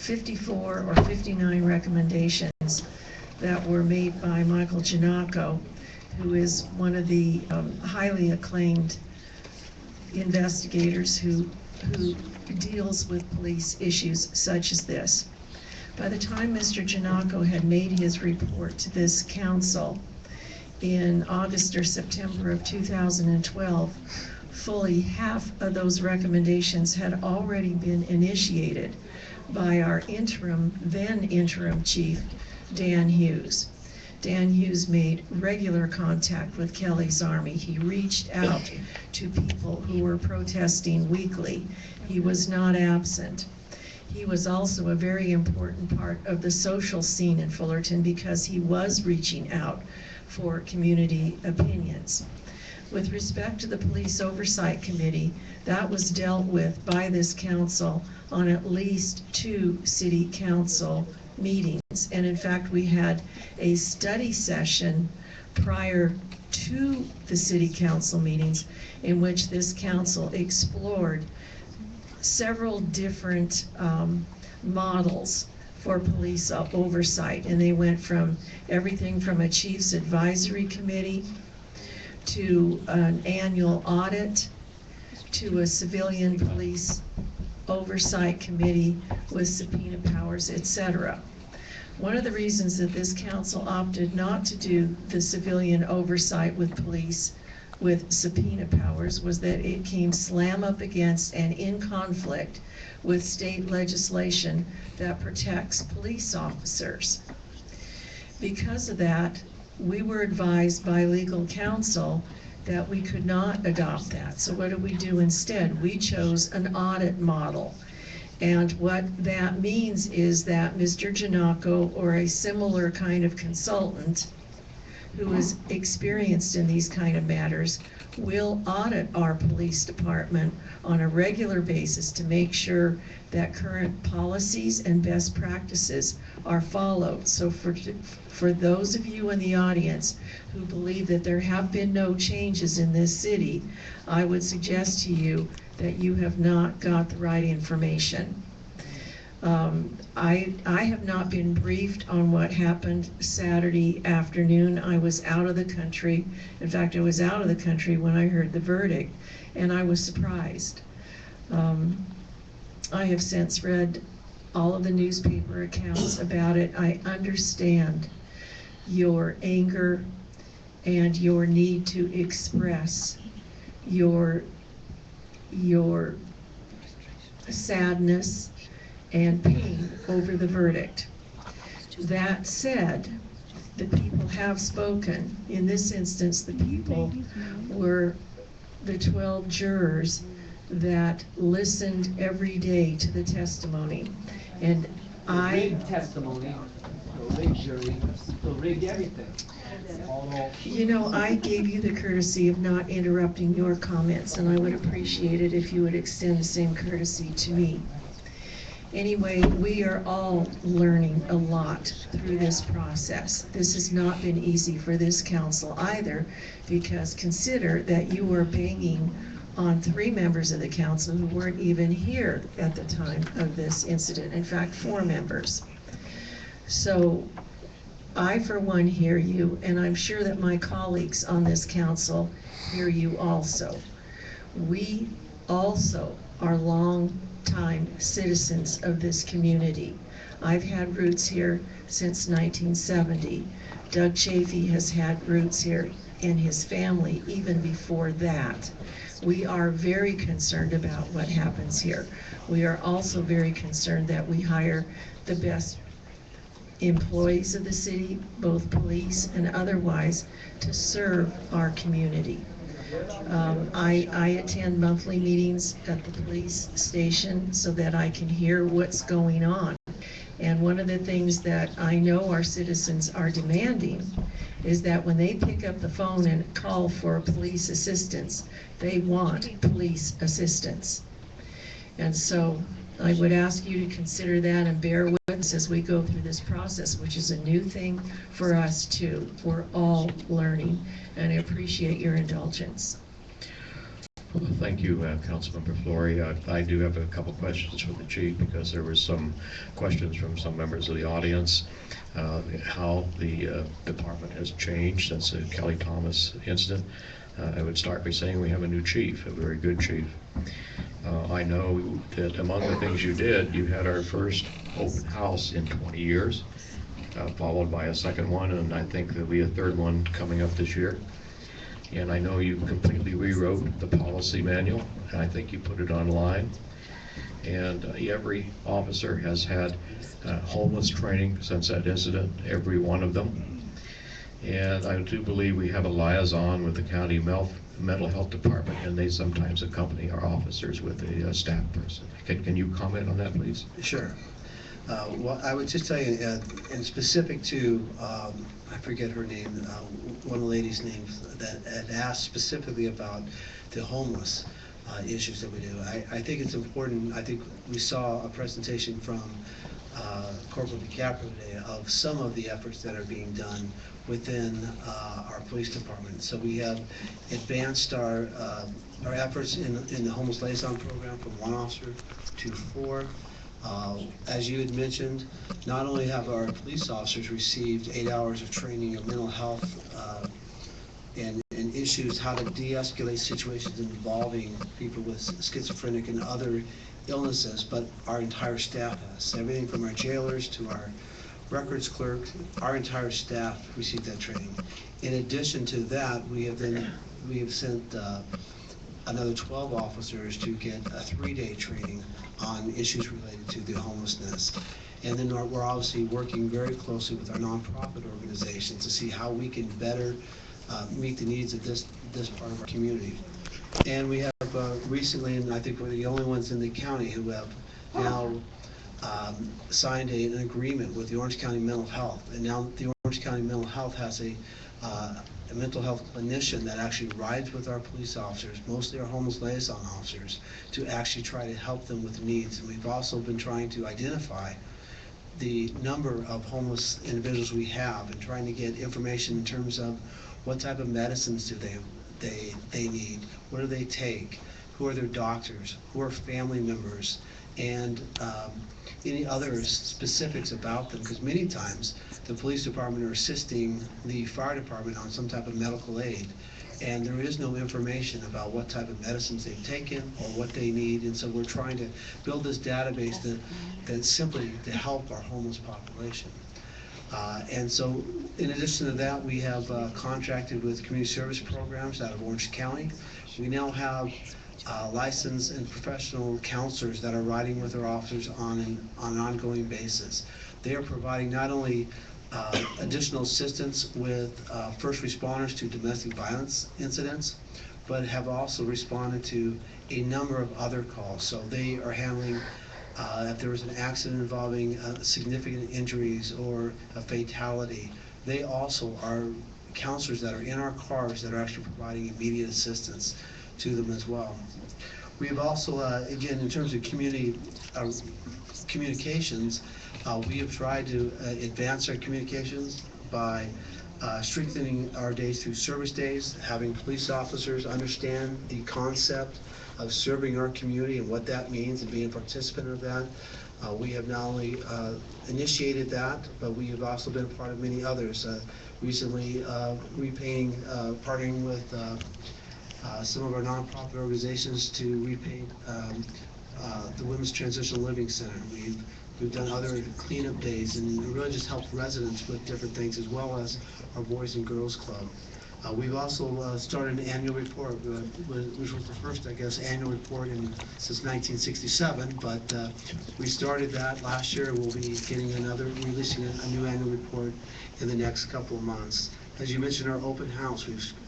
Speaker 22: 54 or 59 recommendations that were made by Michael Giannacco, who is one of the highly acclaimed investigators who deals with police issues such as this. By the time Mr. Giannacco had made his report to this council in August or September of 2012, fully half of those recommendations had already been initiated by our then interim chief, Dan Hughes. Dan Hughes made regular contact with Kelly's Army. He reached out to people who were protesting weekly. He was not absent. He was also a very important part of the social scene in Fullerton because he was reaching out for community opinions. With respect to the Police Oversight Committee, that was dealt with by this council on at least 2 city council meetings. And in fact, we had a study session prior to the city council meetings in which this council explored several different models for police oversight, and they went from everything from a chief's advisory committee to an annual audit to a civilian police oversight committee with subpoena powers, etc. One of the reasons that this council opted not to do the civilian oversight with police with subpoena powers was that it came slam up against and in conflict with state legislation that protects police officers. Because of that, we were advised by legal counsel that we could not adopt that. So what did we do instead? We chose an audit model. And what that means is that Mr. Giannacco or a similar kind of consultant who is experienced in these kind of matters will audit our police department on a regular basis to make sure that current policies and best practices are followed. So for those of you in the audience who believe that there have been no changes in this city, I would suggest to you that you have not got the right information. I have not been briefed on what happened Saturday afternoon. I was out of the country. In fact, I was out of the country when I heard the verdict, and I was surprised. I have since read all of the newspaper accounts about it. I understand your anger and your need to express your sadness and pain over the verdict. That said, the people have spoken. In this instance, the people were the 12 jurors that listened every day to the testimony. And
Speaker 16: rigged testimony, the rigged jury, the rigged everything.
Speaker 22: You know, I gave you the courtesy of not interrupting your comments, and I would appreciate it if you would extend the same courtesy to me. Anyway, we are all learning a lot through this process. This has not been easy for this council either, because consider that you were banging on 3 members of the council who weren't even here at the time of this incident. In fact, 4 members. So I, for one, hear you, and I'm sure that my colleagues on this council hear you also. We also are long-time citizens of this community. I've had roots here since 1970. Doug Chafee has had roots here and his family even before that. We are very concerned about what happens here. We are also very concerned that we hire the best employees of the city, both police and otherwise, to serve our community. I attend monthly meetings at the police station so that I can hear what's going on. And one of the things that I know our citizens are demanding is that when they pick up the phone and call for police assistance, they want police assistance. And so I would ask you to consider that and bear with us as we go through this process, which is a new thing for us too. We're all learning, and I appreciate your indulgence.
Speaker 3: Well, Thank you, Councilmember Flory. I do have a couple questions for the chief because there were some questions from some members of the audience, how the department has changed since the Kelly Thomas incident. I would start by saying we have a new chief, a very good chief. I know that among the things you did, you had our first open house in 20 years, followed by a second one, and I think there'll be a third one coming up this year. And I know you completely rewrote the policy manual, and I think you put it online. And every officer has had homeless training since that incident, every one of them. And I do believe we have a liaison with the county mental health department, and they sometimes accompany our officers with a staff person. Can you comment on that, please?
Speaker 2: Sure. Well, I would just tell you, in specific to, I forget her name, one of the ladies' names that had asked specifically about the homeless issues that we do. I think it's important. I think we saw a presentation from Corporal DiCaprio today of some of the efforts that are being done within our police department. So we have advanced our efforts in the homeless liaison program from 1 officer to 4. As you had mentioned, not only have our police officers received 8 hours of training in mental health and issues, how to de-escalate situations involving people with schizophrenic and other illnesses, but our entire staff has. Everything from our jailers to our records clerk, our entire staff received that training. In addition to that, we have sent another 12 officers to get a 3-day training on issues related to the homelessness. And then we're obviously working very closely with our nonprofit organizations to see how we can better meet the needs of this part of our community. And we have recently, and I think we're the only ones in the county who have now signed an agreement with the Orange County Mental Health. And now the Orange County Mental Health has a mental health clinician that actually rides with our police officers, mostly our homeless liaison officers, to actually try to help them with needs. And we've also been trying to identify the number of homeless individuals we have and trying to get information in terms of what type of medicines do they need, what do they take, who are their doctors, who are family members, and any other specifics about them, because many times the police department are assisting the fire department on some type of medical aid, and there is no information about what type of medicines they've taken or what they need. And so we're trying to build this database that's simply to help our homeless population. And so in addition to that, we have contracted with community service programs out of Orange County. We now have licensed and professional counselors that are riding with our officers on an ongoing basis. They are providing not only additional assistance with first responders to domestic violence incidents, but have also responded to a number of other calls. So they are handling if there was an accident involving significant injuries or a fatality. They also are counselors that are in our cars that are actually providing immediate assistance to them as well. We have also, again, in terms of community communications, we have tried to advance our communications by strengthening our days through service days, having police officers understand the concept of serving our community and what that means and being a participant of that. We have not only initiated that, but we have also been a part of many others. Recently, repainting, partnering with some of our nonprofit organizations to repaint the Women's Transitional Living Center. We've done other cleanup days, and it really just helps residents with different things, as well as our Boys and Girls Club. We've also started an annual report, which was the first, I guess, annual report since 1967, but we started that last year. We'll be releasing a new annual report in the next couple of months. As you mentioned, our open house,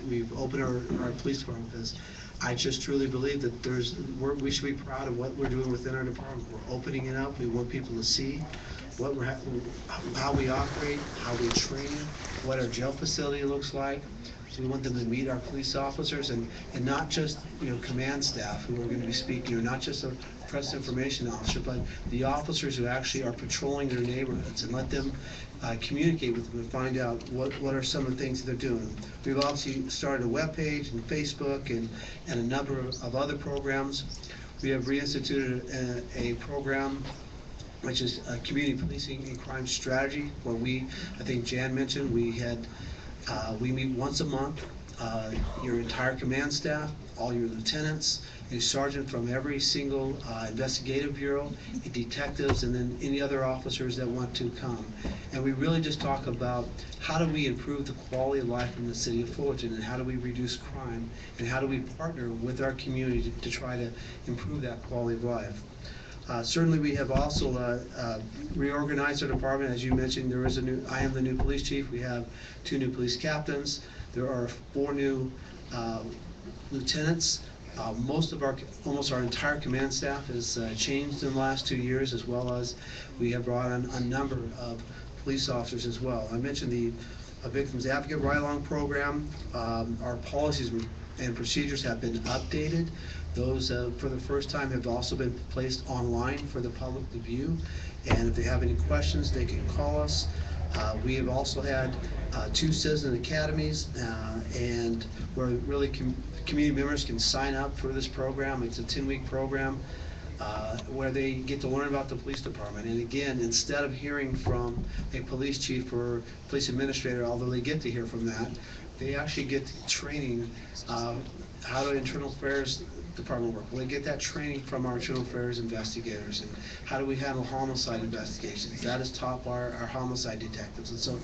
Speaker 2: we've opened our police department because I just truly believe that we should be proud of what we're doing within our department. We're opening it up. We want people to see how we operate, how we train, what our jail facility looks like. We want them to meet our police officers and not just command staff who are going to be speaking, or not just press information officer, but the officers who actually are patrolling their neighborhoods, and let them communicate with them and find out what are some of the things that they're doing. We've obviously started a webpage and Facebook and a number of other programs. We have reinstituted a program which is community policing and crime strategy, where I think Jan mentioned, we meet once a month. Your entire command staff, all your lieutenants, a sergeant from every single investigative bureau, detectives, and then any other officers that want to come. And we really just talk about how do we improve the quality of life in the city of Fullerton, and how do we reduce crime, and how do we partner with our community to try to improve that quality of life. Certainly, we have also reorganized our department. As you mentioned, I am the new police chief. We have 2 new police captains. There are 4 new lieutenants. Almost our entire command staff has changed in the last 2 years, as well as we have brought on a number of police officers as well. I mentioned the Victims Advocate Ride-Along program. Our policies and procedures have been updated. Those, for the first time, have also been placed online for the public to view. And if they have any questions, they can call us. We have also had 2 citizen academies, and where really community members can sign up for this program. It's a 10-week program where they get to learn about the police department. And again, instead of hearing from a police chief or police administrator, although they get to hear from that, they actually get training how do internal affairs department work. They get that training from our internal affairs investigators, and how do we handle homicide investigations. That is taught by our homicide detectives. And so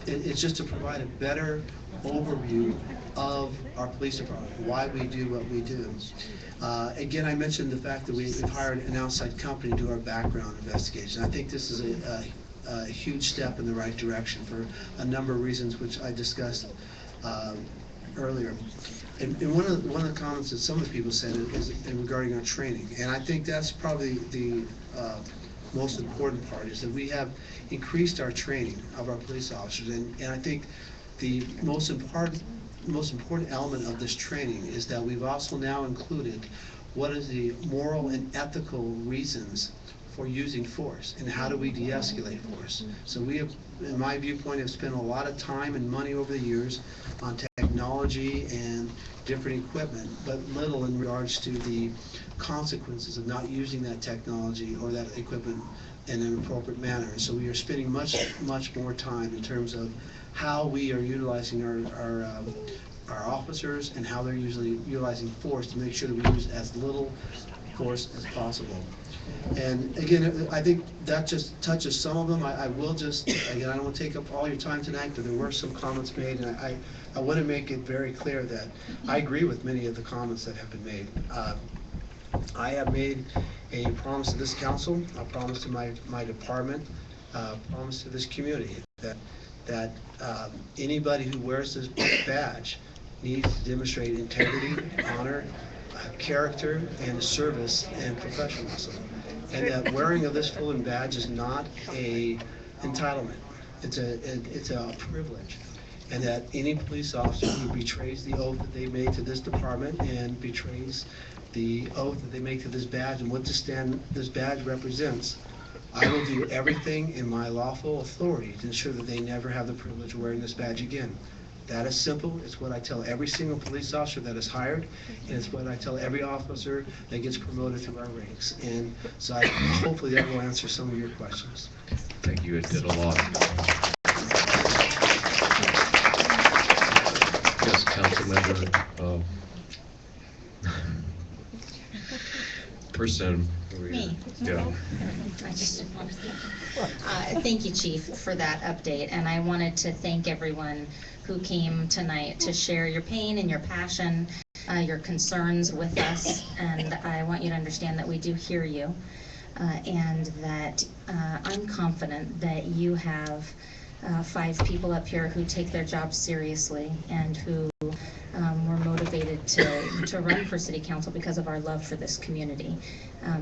Speaker 2: it's just to provide a better overview of our police department, why we do what we do. Again, I mentioned the fact that we've hired an outside company to do our background investigation. I think this is a huge step in the right direction for a number of reasons, which I discussed earlier. And one of the comments that some of the people said is regarding our training, and I think that's probably the most important part, is that we have increased our training of our police officers, and I think the most important element of this training is that we've also now included what is the moral and ethical reasons for using force, and how do we de-escalate force. So we have, in my viewpoint, have spent a lot of time and money over the years on technology and different equipment, but little in regards to the consequences of not using that technology or that equipment in an appropriate manner. And so we are spending much more time in terms of how we are utilizing our officers, and how they're usually utilizing force to make sure that we use as little force as possible. And again, I think that just touches some of them. I will just, again, I don't want to take up all your time tonight, but there were some comments made, and I want to make it very clear that I agree with many of the comments that have been made. I have made a promise to this council, a promise to my department, a promise to this community, that anybody who wears this badge needs to demonstrate integrity, honor, character, and service and professionalism. And that wearing of this Fullerton badge is not a entitlement. It's a privilege. And that any police officer who betrays the oath that they made to this department and betrays the oath that they make to this badge and what this badge represents, I will do everything in my lawful authority to ensure that they never have the privilege of wearing this badge again. That is simple. It's what I tell every single police officer that is hired, and it's what I tell every officer that gets promoted through our ranks. And so hopefully that will answer some of your questions.
Speaker 3: Thank you. It did a lot. Yes, Councilmember. Person.
Speaker 6: Me.
Speaker 3: Yeah.
Speaker 6: I just didn't want to. Thank you, Chief, for that update. And I wanted to thank everyone who came tonight to share your pain and your passion, your concerns with us. And I want you to understand that we do hear you, and that I'm confident that you have 5 people up here who take their jobs seriously and who were motivated to run for City Council because of our love for this community.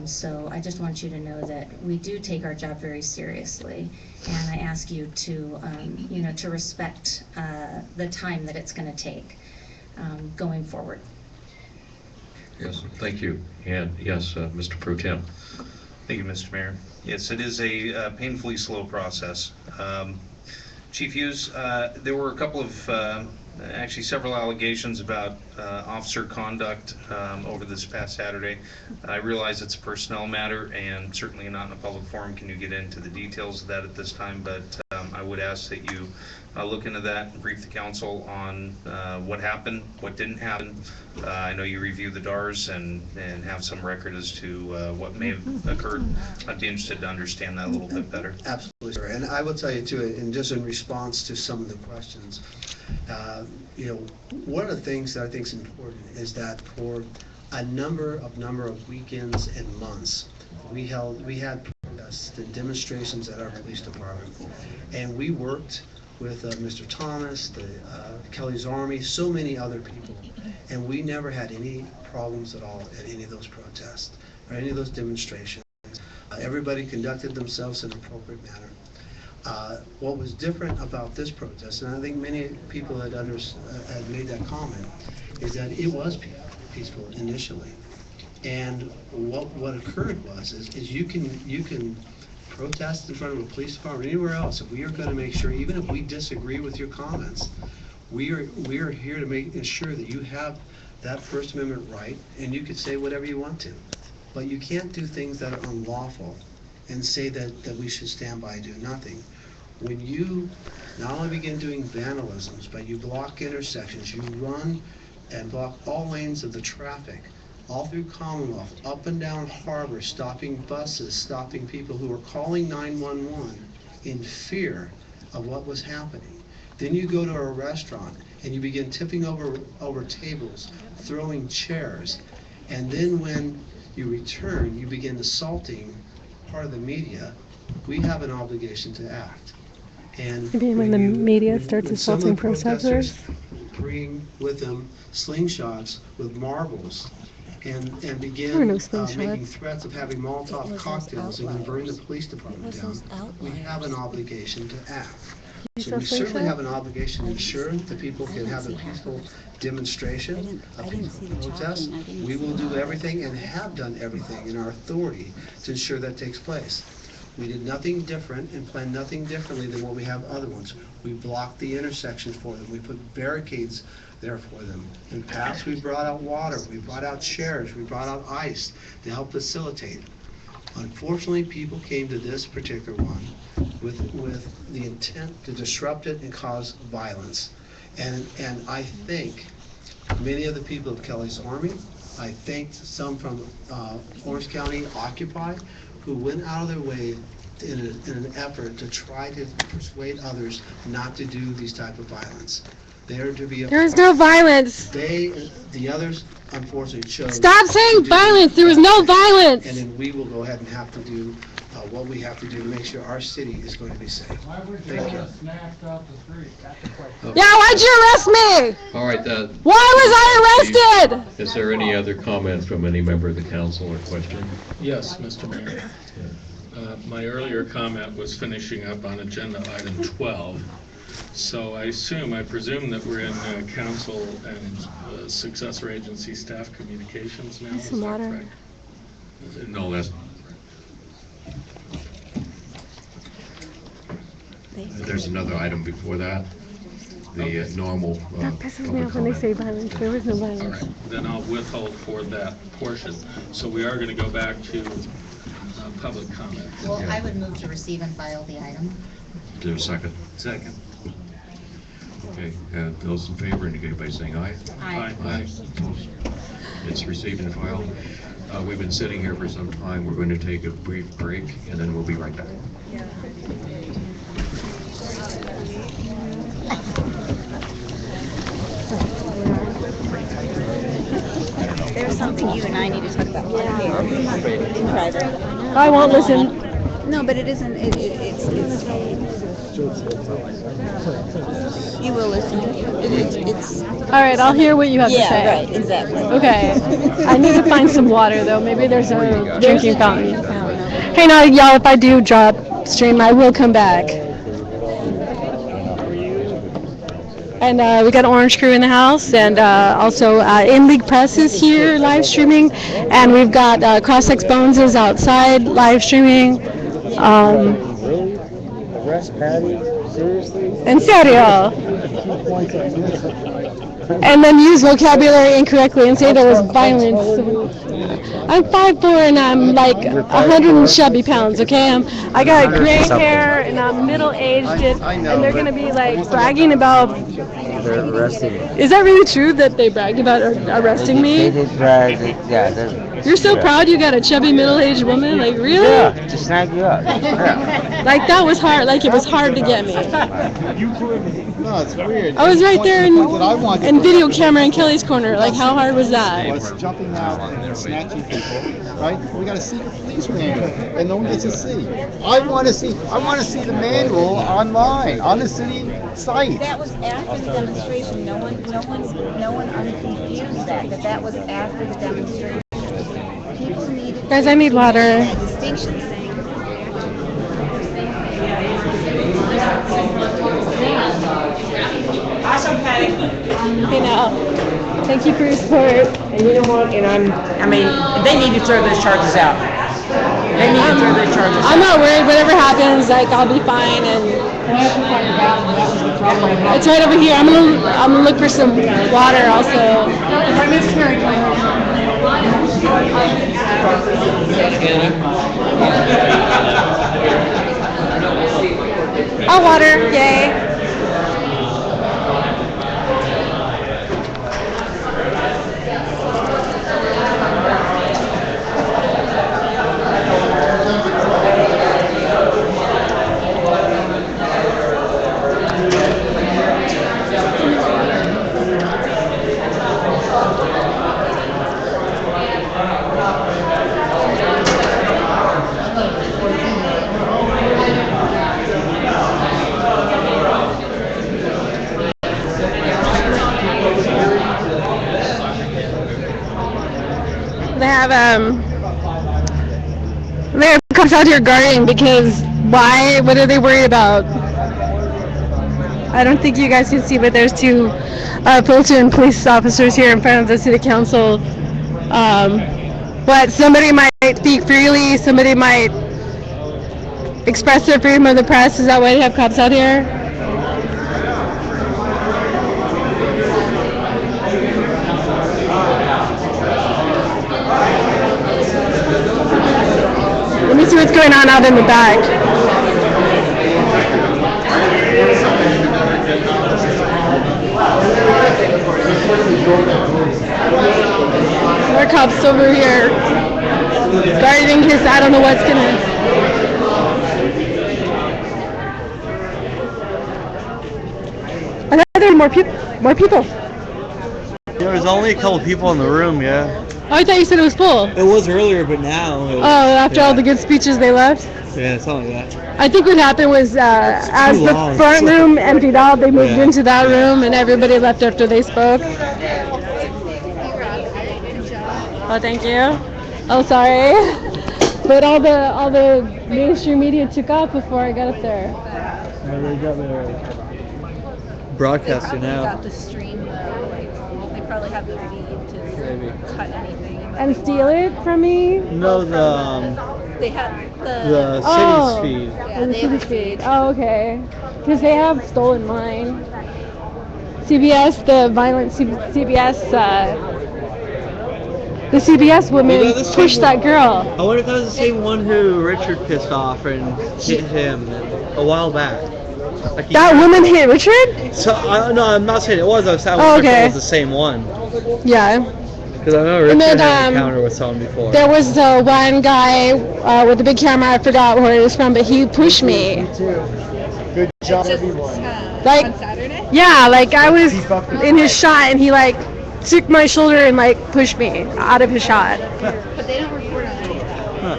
Speaker 6: So I just want you to know that we do take our job very seriously, and I ask you to, to respect the time that it's going to take going forward.
Speaker 3: Yes, thank you. And yes, Mr. Pro Tem.
Speaker 7: Thank you, Mr. Mayor. Yes, it is a painfully slow process. Chief Hughes, there were a couple of, actually several allegations about officer conduct over this past Saturday. I realize it's a personnel matter and certainly not in a public forum can you get into the details of that at this time, but I would ask that you look into that and brief the council on what happened, what didn't happen. I know you review the DARs and have some record as to what may have occurred. I'd be interested to understand that a little bit better.
Speaker 2: Absolutely, sir. And I will tell you too, and just in response to some of the questions, one of the things that I think is important is that for a number of weekends and months, we had protests and demonstrations at our police department, and we worked with Mr. Thomas, the Kelly's Army, so many other people, and we never had any problems at all at any of those protests or any of those demonstrations. Everybody conducted themselves in an appropriate manner. What was different about this protest, and I think many people had made that comment, is that it was peaceful initially. And what occurred is you can protest in front of a police department or anywhere else, and we are going to make sure, even if we disagree with your comments, we are here to ensure that you have that First Amendment right, and you can say whatever you want to. But you can't do things that are unlawful and say that we should stand by and do nothing. When you not only begin doing vandalisms, but you block intersections, you run and block all lanes of the traffic, all through Commonwealth, up and down Harbor, stopping buses, stopping people who are calling 911 in fear of what was happening. Then you go to a restaurant and you begin tipping over tables, throwing chairs, and then when you return, you begin assaulting part of the media. We have an obligation to act. And
Speaker 11: You mean when the media starts assaulting protesters?
Speaker 2: Bring with them slingshots with marbles and
Speaker 11: There were
Speaker 2: begin
Speaker 11: no
Speaker 2: making
Speaker 11: slingshots.
Speaker 2: threats of having Molotov cocktails and then burn the police department down. We have an obligation to act.
Speaker 11: You
Speaker 2: So
Speaker 11: saw
Speaker 2: we certainly
Speaker 11: slingshot?
Speaker 2: have an obligation to ensure that people can have a peaceful demonstration, a peaceful protest. We will do everything and have done everything in our authority to ensure that takes place. We did nothing different and planned nothing differently than what we have other ones. We blocked the intersections for them. We put barricades there for them. In the past, we brought out water, we brought out chairs, we brought out ice to help facilitate. Unfortunately, people came to this particular one with the intent to disrupt it and cause violence. And I think many of the people of Kelly's Army, I thanked some from Orange County Occupy, who went out of their way in an effort to try to persuade others not to do these type of violence. There
Speaker 11: is no violence.
Speaker 2: The others, unfortunately, chose.
Speaker 11: Stop saying violence. There was no violence.
Speaker 2: And then we will go ahead and have to do what we have to do to make sure our city is going to be safe. Thank you.
Speaker 11: Yeah, why'd you arrest me?
Speaker 3: All right.
Speaker 11: Why was I arrested?
Speaker 3: Is there any other comment from any member of the council or question?
Speaker 21: Yes, Mr. Mayor. My earlier comment was finishing up on agenda item 12. So I presume that we're in council and successor agency staff communications now. Is that correct?
Speaker 3: No, that's. There's another item before that. The normal.
Speaker 11: That pisses me off when they say violence. There was no violence.
Speaker 21: All right, then I'll withhold for that portion. So we are going to go back to public comment.
Speaker 6: Well, I would move to receive and file the item.
Speaker 3: Is there a second?
Speaker 21: Second.
Speaker 3: Okay, those in favor indicate by saying aye.
Speaker 6: Aye.
Speaker 3: Aye. Opposed? It's received and filed. We've been sitting here for some time. We're going to take a brief break and then we'll be right back.
Speaker 9: There's something you and I need to talk about in private.
Speaker 11: I won't listen.
Speaker 9: No, but it isn't. It's. You will listen. It's.
Speaker 11: All right, I'll hear what you have to say.
Speaker 9: Yeah, right, exactly.
Speaker 11: Okay. I need to find some water though. Maybe there's a drinking fountain. Hey, now y'all, if I do drop stream, I will come back. And we got Orange Crew in the house, and also In League Press is here live streaming, and we've got Cross X Bones is outside live streaming.
Speaker 1: Really? Arrest Patty? Seriously?
Speaker 11: En serio. And then use vocabulary incorrectly and say there was violence. I'm 5'4" and I'm like 170 pounds, okay? I got gray hair and I'm middle-aged, and they're gonna be like bragging about.
Speaker 1: They're arresting me.
Speaker 11: Is that really true that they bragged about arresting me?
Speaker 1: They did brag. Yeah.
Speaker 11: You're so proud you got a chubby middle-aged woman? Like, really?
Speaker 1: Yeah, to snag you up. Yeah.
Speaker 11: Like, that was hard. Like, it was hard to get me.
Speaker 1: No, it's weird.
Speaker 11: I was right there in video camera in Kelly's corner. Like, how hard was that?
Speaker 1: What's jumping out and snatching people, right? We got a secret police manual, and no one gets to see. I want to see the manual online on the city site.
Speaker 9: That was after the demonstration. No one unconfused that was after the demonstration. People needed.
Speaker 11: Guys, I need water.
Speaker 9: That distinction saying.
Speaker 16: Awesome, Patty.
Speaker 11: Okay, now, thank you for your support.
Speaker 16: And you know what? And I mean, they need to throw those charges out. They need to throw those charges out.
Speaker 11: I'm not worried. Whatever happens, like, I'll be fine. And it's right over here. I'm gonna look for some water also. Oh, water! Yay! They have cops out here guarding because why? What are they worried about? I don't think you guys can see, but there's two Fullerton police officers here in front of the city council. But somebody might speak freely, somebody might express their freedom of the press. Is that why they have cops out here? Let me see what's going on out in the back. More cops over here guarding his. I don't know what's gonna. I thought there were more people.
Speaker 1: There was only a couple people in the room, yeah.
Speaker 11: Oh, I thought you said it was full.
Speaker 1: It was earlier, but now.
Speaker 11: After all the good speeches they left?
Speaker 1: Yeah, something like that.
Speaker 11: I think what happened was as the front room emptied out, they moved into that room and everybody left after they spoke. Oh, thank you. Oh, sorry. But all the mainstream media took off before I got up there.
Speaker 1: Yeah, they got their broadcaster now.
Speaker 9: Got the stream though. Like, they probably have the feed to cut anything.
Speaker 11: And steal it from me?
Speaker 1: No,
Speaker 9: They have
Speaker 1: the city's feed.
Speaker 9: Yeah,
Speaker 11: the city's feed. Oh, okay. Because they have stolen mine. CBS, the violent CBS, the CBS woman pushed that girl.
Speaker 1: I wonder if that was the same one who Richard pissed off and hit him a while back. Like
Speaker 11: That woman hit Richard?
Speaker 1: So no, I'm not saying it was. I was saying it was the same one.
Speaker 11: Yeah.
Speaker 1: Because I know Richard had an encounter with someone before.
Speaker 11: There was one guy with a big camera. I forgot where he was from, but he pushed me.
Speaker 8: Me too. Good job, everyone.
Speaker 11: Like,
Speaker 9: on Saturday?
Speaker 11: Yeah, like I was in his shot, and he like took my shoulder and like pushed me out of his shot.
Speaker 9: But they don't report on any of that.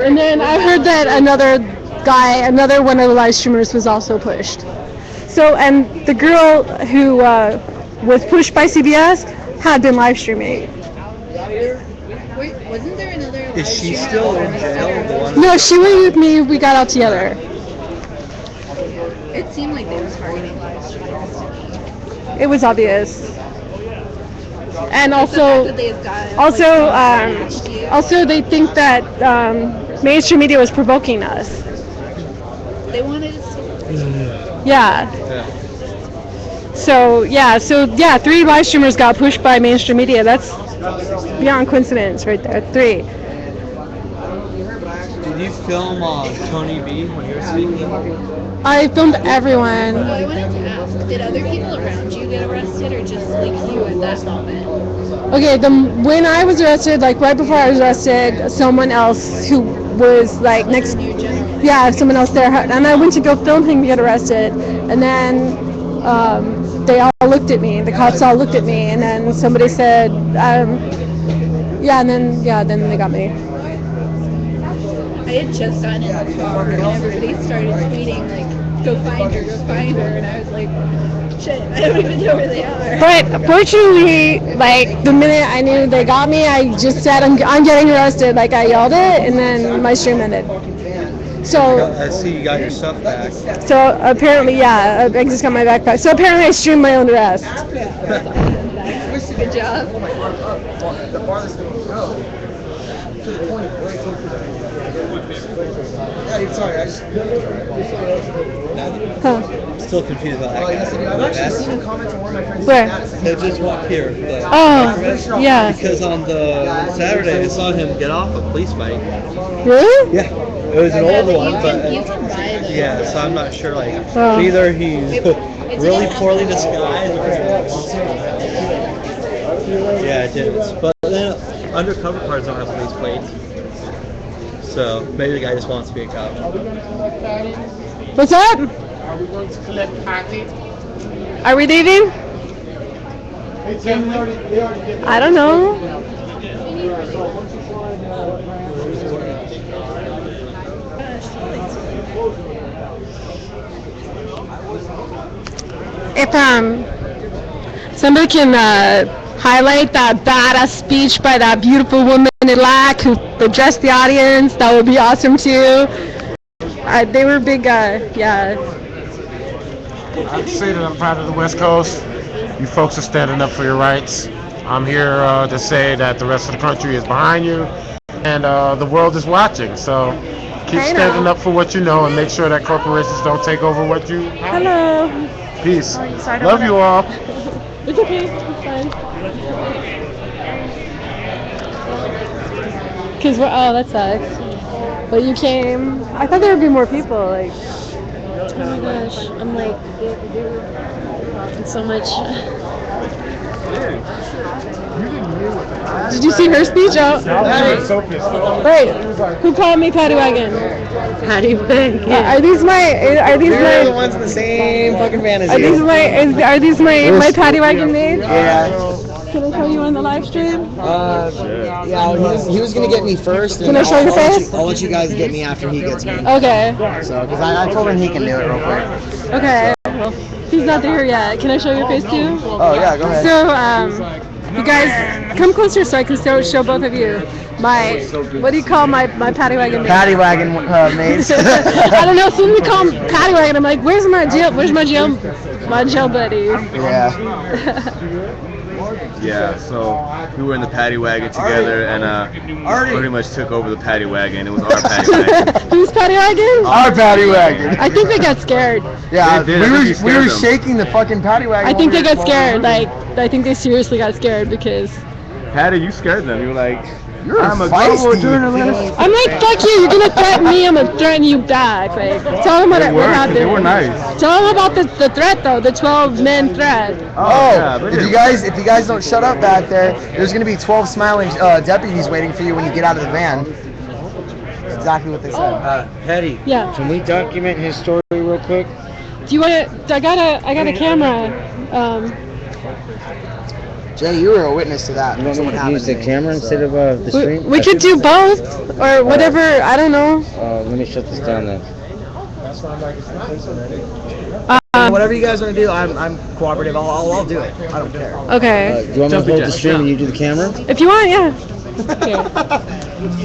Speaker 11: And then I heard that another one of the live streamers was also pushed. So, and the girl who was pushed by CBS had been live streaming.
Speaker 9: Wait, wasn't there another?
Speaker 1: Is she still in jail?
Speaker 11: No, she went with me. We got out together.
Speaker 9: It seemed like they were targeting live streamers.
Speaker 11: It was obvious. And
Speaker 9: The
Speaker 11: also,
Speaker 9: fact that they've got,
Speaker 11: also they think that mainstream media was provoking us.
Speaker 9: they wanted us to.
Speaker 11: Yeah. So 3 live streamers got pushed by mainstream media. That's beyond coincidence, right there. 3.
Speaker 4: Did you film Tony B when you were speaking?
Speaker 11: I filmed everyone.
Speaker 9: Well, I wanted to ask, did other people around you get arrested, or just like you at that moment?
Speaker 11: Okay, when I was arrested, like right before I was arrested, someone else who was like next, someone else there, and I went to go film him get arrested, and then they all looked at me. The cops all looked at me, and then somebody said, then they got me.
Speaker 9: I had just gotten in the car, and everybody started tweeting like, "Go find her, and I was like, "Shit, I don't even know where they are."
Speaker 11: But fortunately, like the minute I knew they got me, I just said, "I'm getting arrested." Like I yelled it, and then my stream ended. So
Speaker 4: I see you got your stuff back.
Speaker 11: So apparently, I just got my backpack. So apparently, I streamed my own arrest.
Speaker 9: Good job.
Speaker 15: The farthest we can go. To the point where sorry, I just.
Speaker 4: I'm still confused about that.
Speaker 15: I've actually seen him comment on one of my friends'
Speaker 11: Where?
Speaker 4: They just walked here.
Speaker 11: Yeah.
Speaker 4: Because on the Saturday, I saw him get off a police bike.
Speaker 11: Really?
Speaker 4: Yeah. It was an old one, but
Speaker 9: You can buy them.
Speaker 4: yeah. So I'm not sure. Like
Speaker 11: Oh.
Speaker 4: either he's really poorly disguised, or yeah, it is. But then undercover cars don't have police plates. So maybe the guy just wants to be a cop.
Speaker 11: What's up?
Speaker 10: Are we going to collect package?
Speaker 11: Are we leaving? I don't know. If somebody can highlight that badass speech by that beautiful woman in black who addressed the audience, that would be awesome too. They were big, yeah.
Speaker 10: I'd say that I'm proud of the West Coast. You folks are standing up for your rights. I'm here to say that the rest of the country is behind you, and the world is watching. So keep standing up for what you know, and make sure that corporations don't take over what you have.
Speaker 11: Hello.
Speaker 10: Peace. Love you all.
Speaker 11: It's okay. It's fine. Cause that sucks. But you came. I thought there would be more people. Like.
Speaker 23: Oh my gosh, I'm like, it's so much.
Speaker 11: Did you see her speech? Oh, wait. Who called me Patty Wagon?
Speaker 23: Patty Wagon.
Speaker 11: Are these my?
Speaker 4: We're the ones in the same fucking van as
Speaker 11: Are
Speaker 4: you.
Speaker 11: these my Patty Wagon mates?
Speaker 24: Yeah.
Speaker 11: Can I show you on the live stream?
Speaker 24: Yeah, he was gonna get me first.
Speaker 11: Can I show your face?
Speaker 24: I'll let you guys get me after he gets me.
Speaker 11: Okay.
Speaker 24: So, because I told him he can do it real quick.
Speaker 11: Okay. Well, he's not there yet. Can I show your face too?
Speaker 24: Oh yeah, go ahead.
Speaker 11: So, you guys come closer so I can show both of you my, what do you call my Patty Wagon mates?
Speaker 24: Patty Wagon mates.
Speaker 11: I don't know, as soon as we call him Patty Wagon, I'm like, where's my jail buddy?
Speaker 24: Yeah.
Speaker 25: Yeah, so we were in the paddy wagon together, and pretty much took over the paddy wagon. It was our paddy wagon.
Speaker 11: Whose Patty Wagon?
Speaker 24: Our Paddy Wagon.
Speaker 11: I think they got scared.
Speaker 24: Yeah,
Speaker 25: They did.
Speaker 24: we were shaking the fucking Paddy Wagon.
Speaker 11: I think they got scared. Like, I think they seriously got scared because.
Speaker 25: Patty, you scared them. You were like,
Speaker 24: I'm a global journalist.
Speaker 11: I'm like, fuck you, you're gonna threaten me, I'm gonna threaten you back. Like, tell them what happened.
Speaker 25: They were nice.
Speaker 11: Tell them about the threat though, the 12-man threat.
Speaker 24: If you guys don't shut up back there, there's gonna be 12 smiling deputies waiting for you when you get out of the van. That's exactly what they said.
Speaker 4: Hetty.
Speaker 11: Yeah.
Speaker 4: Can we document his story real quick?
Speaker 11: Do you want to? I got a camera.
Speaker 24: Jay, you were a witness to that.
Speaker 4: You want me to use the camera instead of the stream?
Speaker 11: We could do both, or whatever. I don't know.
Speaker 4: Let me shut this down then.
Speaker 24: Whatever you guys want to do, I'm cooperative. I'll do it. I don't care.
Speaker 11: Okay.
Speaker 4: Do you want me to hold the stream and you do the camera?
Speaker 11: If you want, yeah. Okay.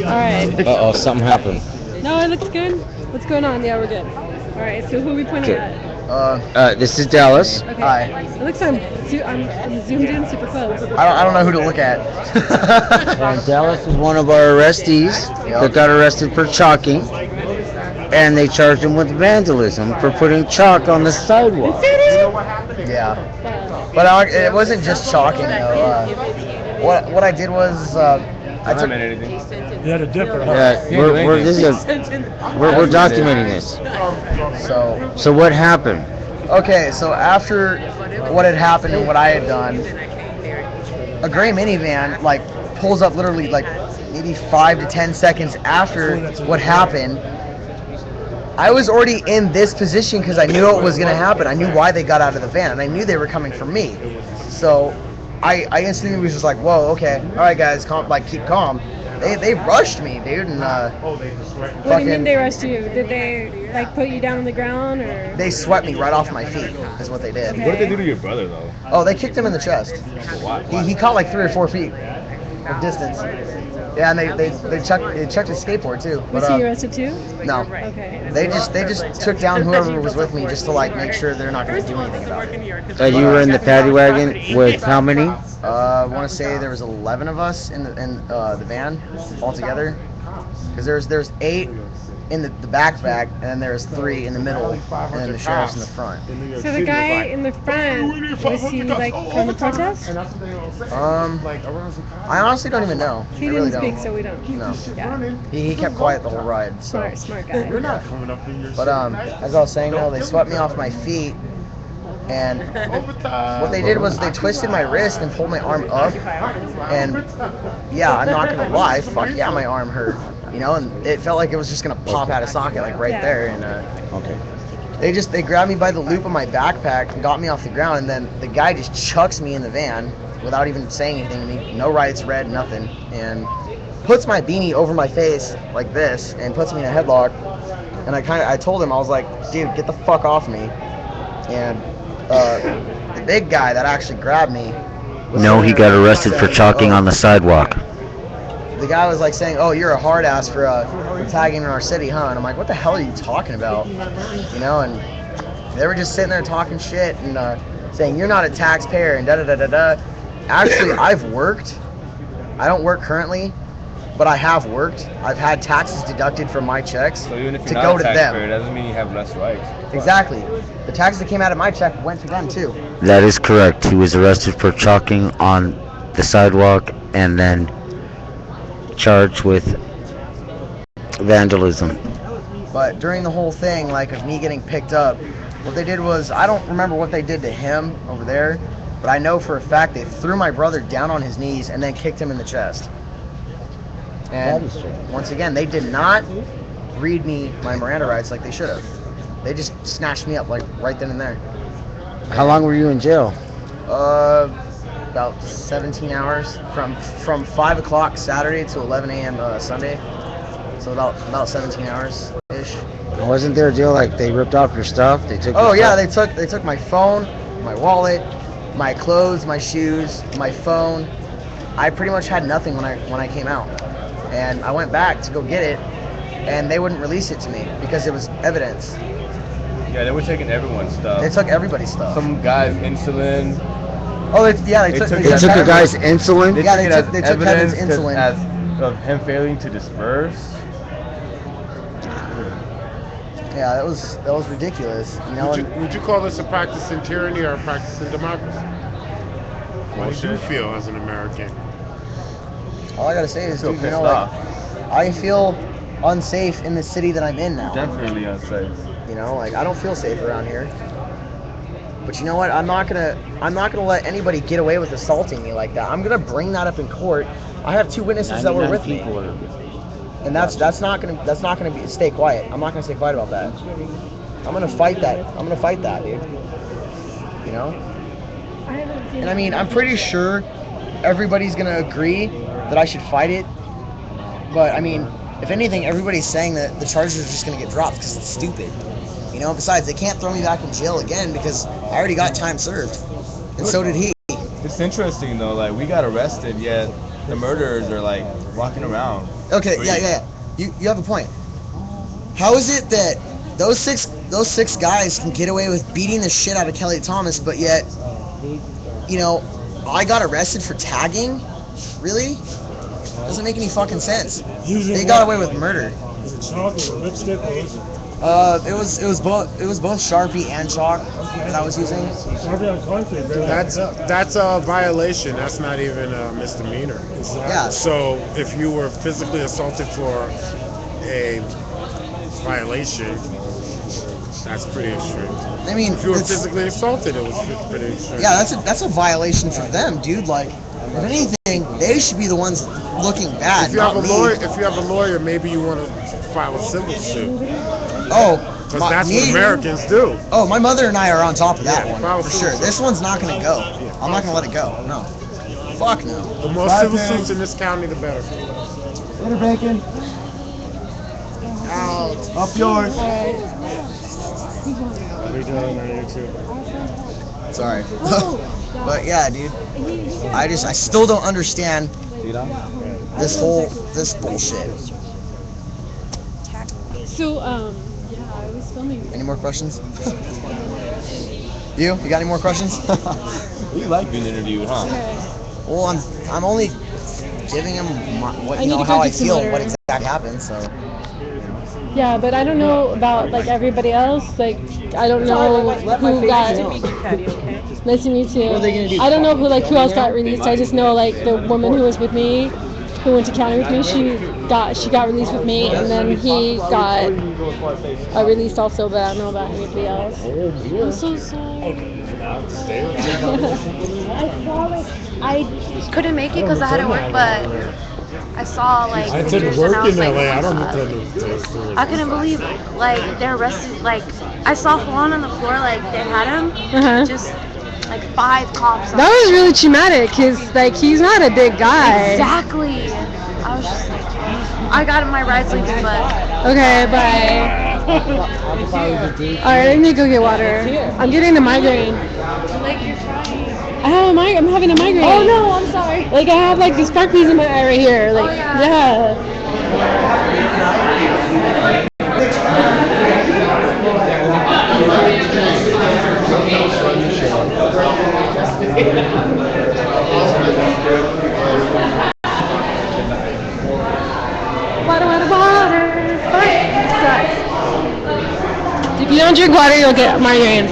Speaker 11: All right.
Speaker 4: Something happened.
Speaker 11: No, it looks good. What's going on? Yeah, we're good. All right. So who are we pointing at?
Speaker 12: This is Dallas.
Speaker 11: Okay.
Speaker 24: Hi.
Speaker 11: It looks I'm zoomed in super close.
Speaker 24: I don't know who to look at.
Speaker 12: And Dallas is one of our arrestees that got arrested for chalking. And they charged him with vandalism for putting chalk on the sidewalk.
Speaker 24: Yeah. But it wasn't just chalking though. What I did was I took
Speaker 25: anything.
Speaker 13: You had a dipper.
Speaker 12: We're documenting this. So what happened?
Speaker 24: Okay, so after what had happened and what I had done, a gray minivan like pulls up literally like maybe 5 to 10 seconds after what happened. I was already in this position because I knew what was going to happen. I knew why they got out of the van, and I knew they were coming for me. So I instantly was just like, whoa, okay, all right, guys, keep calm. They rushed me, dude, and
Speaker 11: What do you mean they rushed you? Did they like put you down on the ground or?
Speaker 24: they swept me right off my feet. Is what they did.
Speaker 11: Okay. What did they do
Speaker 25: to your brother though?
Speaker 24: Oh, they kicked him in the chest. He caught like 3 or 4 feet of distance. Yeah, and they checked his skateboard too.
Speaker 11: Was he arrested too?
Speaker 24: No.
Speaker 11: Okay.
Speaker 24: They just took down whoever was with me just to like make sure they're not going to do anything about it.
Speaker 12: You were in the paddy wagon with how many?
Speaker 24: I want to say there was 11 of us in the van altogether. Because there's 8 in the backpack, and then there's 3 in the middle, and then the sheriff's in the front.
Speaker 11: So the guy in the front, was he like from the protest?
Speaker 24: I honestly don't even know.
Speaker 11: He
Speaker 24: I really
Speaker 11: didn't
Speaker 24: don't.
Speaker 11: speak, so we don't.
Speaker 24: No.
Speaker 11: Yeah.
Speaker 24: He kept quiet the whole ride. So.
Speaker 11: Smart guy.
Speaker 24: But as I was saying, though, they swept me off my feet, and what they did was they twisted my wrist and pulled my arm up, and yeah, I'm not gonna lie, fuck yeah, my arm hurt, you know, and it felt like it was just gonna pop out of socket, like right there, and they grabbed me by the loop of my backpack and got me off the ground, and then the guy just chucks me in the van without even saying anything to me, no rights read, nothing, and puts my beanie over my face like this and puts me in a headlock, and I told him, I was like, dude, get the fuck off me, and the big guy that actually grabbed me.
Speaker 12: No, he got arrested for chalking on the sidewalk.
Speaker 24: The guy was like saying, "Oh, you're a hard ass for tagging in our city, huh?" And I'm like, "What the hell are you talking about?" You know, and they were just sitting there talking shit and saying, "You're not a taxpayer," and da da da da da. Actually, I've worked. I don't work currently, but I have worked. I've had taxes deducted from my checks
Speaker 25: So even if
Speaker 24: to
Speaker 25: you're
Speaker 24: go
Speaker 25: not
Speaker 24: to
Speaker 25: a taxpayer,
Speaker 24: them.
Speaker 25: it doesn't mean you have less rights.
Speaker 24: Exactly. The taxes that came out of my check went to them too.
Speaker 12: That is correct. He was arrested for chalking on the sidewalk and then charged with vandalism.
Speaker 24: But during the whole thing, like of me getting picked up, what they did was, I don't remember what they did to him over there, but I know for a fact they threw my brother down on his knees and then kicked him in the chest. And once again, they did not read me my Miranda rights like they should have. They just snatched me up like right then and there.
Speaker 12: How long were you in jail?
Speaker 24: About 17 hours from 5 o'clock Saturday to 11 a.m. Sunday. So about 17 hours ish.
Speaker 12: Wasn't there a deal like they ripped off your stuff? They took.
Speaker 24: Oh
Speaker 12: your
Speaker 24: yeah,
Speaker 12: stuff?
Speaker 24: they took my phone, my wallet, my clothes, my shoes, my phone. I pretty much had nothing when I came out, and I went back to go get it, and they wouldn't release it to me because it was evidence.
Speaker 25: Yeah, they were taking everyone's stuff.
Speaker 24: They took everybody's stuff.
Speaker 25: Some guy's insulin.
Speaker 24: Oh, they took
Speaker 12: a guy's insulin.
Speaker 24: Yeah,
Speaker 25: They took
Speaker 24: Kevin's
Speaker 25: evidence
Speaker 24: insulin.
Speaker 25: of him failing to disperse.
Speaker 24: Yeah, that was ridiculous. You know.
Speaker 10: Would you call this a practice in tyranny or a practice in democracy? What do you feel as an American?
Speaker 24: All I gotta say is, dude, you know,
Speaker 25: off.
Speaker 24: like, I feel unsafe in the city that I'm in now.
Speaker 25: Definitely unsafe.
Speaker 24: You know, like I don't feel safe around here. But you know what? I'm not gonna let anybody get away with assaulting me like that. I'm gonna bring that up in court. I have 2 witnesses that were with me. And that's not gonna be stay quiet. I'm not gonna stay quiet about that. I'm gonna fight that. I'm gonna fight that, dude. You know? And I mean, I'm pretty sure everybody's gonna agree that I should fight it. But I mean, if anything, everybody's saying that the charges are just gonna get dropped because it's stupid. You know, besides, they can't throw me back in jail again because I already got time served. And so did he.
Speaker 25: It's interesting though, like we got arrested, yet the murderers are like walking around.
Speaker 24: Okay, yeah. You have a point. How is it that those six guys can get away with beating the shit out of Kelly Thomas, but yet, I got arrested for tagging? Really? Doesn't make any fucking sense. They got away with murder.
Speaker 10: Is it chalk or lipstick? Or was it?
Speaker 24: It was both Sharpie and chalk that I was using.
Speaker 10: That's a violation. That's not even a misdemeanor.
Speaker 24: Yeah.
Speaker 10: So if you were physically assaulted for a violation, that's pretty extreme.
Speaker 24: I mean,
Speaker 10: if you were physically assaulted, it was pretty extreme.
Speaker 24: Yeah, that's a violation for them, dude. Like, if anything, they should be the ones looking bad.
Speaker 10: If you have a lawyer, maybe you want to file a civil suit.
Speaker 24: Oh,
Speaker 10: because that's what Americans do.
Speaker 24: Oh, my mother and I are on top of that
Speaker 10: Yeah,
Speaker 24: one for sure. This one's not gonna go. I'm not gonna let it go. No. Fuck no.
Speaker 10: The more civil suits in this county, the better.
Speaker 8: Later, Bacon.
Speaker 10: Out.
Speaker 8: Up yours.
Speaker 10: We're doing on YouTube.
Speaker 24: Sorry. But yeah, dude. I still don't understand this bullshit.
Speaker 11: So, yeah, I was filming.
Speaker 24: Any more questions? You got any more questions?
Speaker 25: You like being interviewed, huh?
Speaker 24: Well, I'm only giving him how I feel, what exactly happened. So.
Speaker 11: Yeah, but I don't know about like everybody else. Like, I don't know who got. Nice to meet you.
Speaker 24: What are they gonna do?
Speaker 11: I don't know who else got released. I just know like the woman who was with me, who went to county with me. She got released with me, and then he got released also. But I don't know about anybody else. I'm so sorry.
Speaker 13: I couldn't make it because I had to work, but I saw like
Speaker 10: I
Speaker 13: pictures
Speaker 10: didn't
Speaker 13: and
Speaker 10: work
Speaker 13: I was
Speaker 10: in
Speaker 13: like,
Speaker 10: LA. I don't
Speaker 13: "What's
Speaker 10: need
Speaker 13: up?"
Speaker 10: to.
Speaker 13: I couldn't believe like they're arrested. Like I saw Fullerton on the floor, like they had him, just like 5 cops.
Speaker 11: That was really traumatic, cause like he's not a big guy.
Speaker 13: Exactly. I was just like, I got my ride sleeping, but.
Speaker 11: Okay, bye. Alright, let me go get water. I'm getting a migraine.
Speaker 13: Like you're trying.
Speaker 11: I'm having a migraine.
Speaker 13: Oh no, I'm sorry.
Speaker 11: Like I have like these sparklies in my eye right here. Like, yeah. Water. If you don't drink water, you'll get migraine.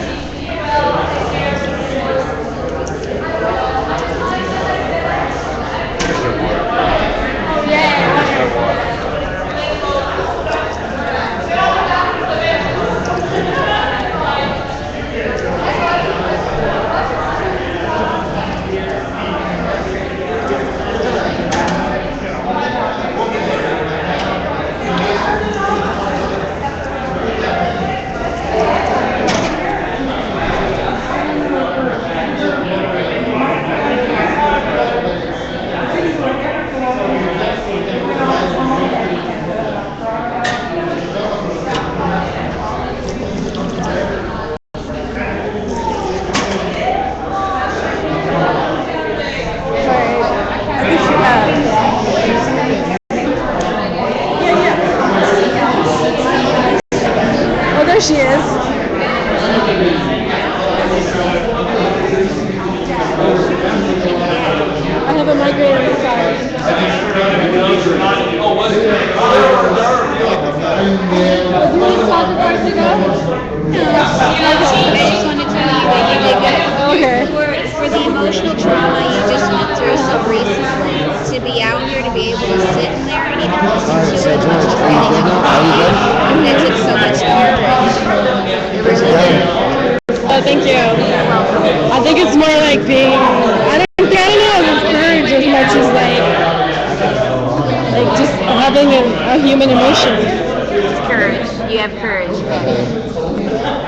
Speaker 11: Oh, there she is. I have a migraine on the side. Do you want soccer cards to go?
Speaker 14: I just want to tell you that you did good.
Speaker 11: Okay.
Speaker 14: For the emotional trauma you just went through so recently, to be out here, to be able to sit in there and even listen to it, it took so much courage. It really did.
Speaker 11: Oh, thank you. I think it's more like being, I don't know if it's courage as much as like just having a human emotion.
Speaker 14: Courage. You have courage.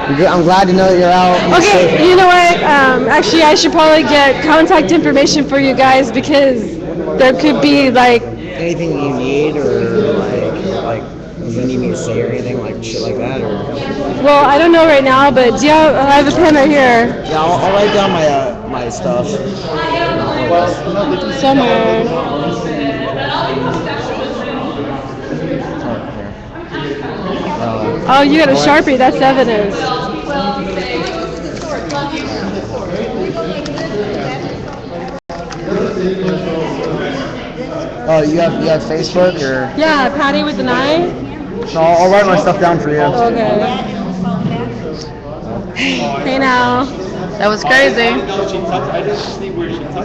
Speaker 24: I'm glad to know that you're out.
Speaker 11: Okay, you know what? Actually, I should probably get contact information for you guys because there could be like
Speaker 24: anything you need or like you need me to say or anything like shit like that or.
Speaker 11: Well, I don't know right now, but do you have, I have a pen right here.
Speaker 24: Yeah, I'll write down my stuff.
Speaker 11: Somewhere. Oh, you got a Sharpie. That's evidence.
Speaker 24: Oh, you have Facebook or?
Speaker 11: Yeah, Patty with an I.
Speaker 24: No, I'll write my stuff down for you.
Speaker 11: Okay. Hey now.
Speaker 5: That was crazy.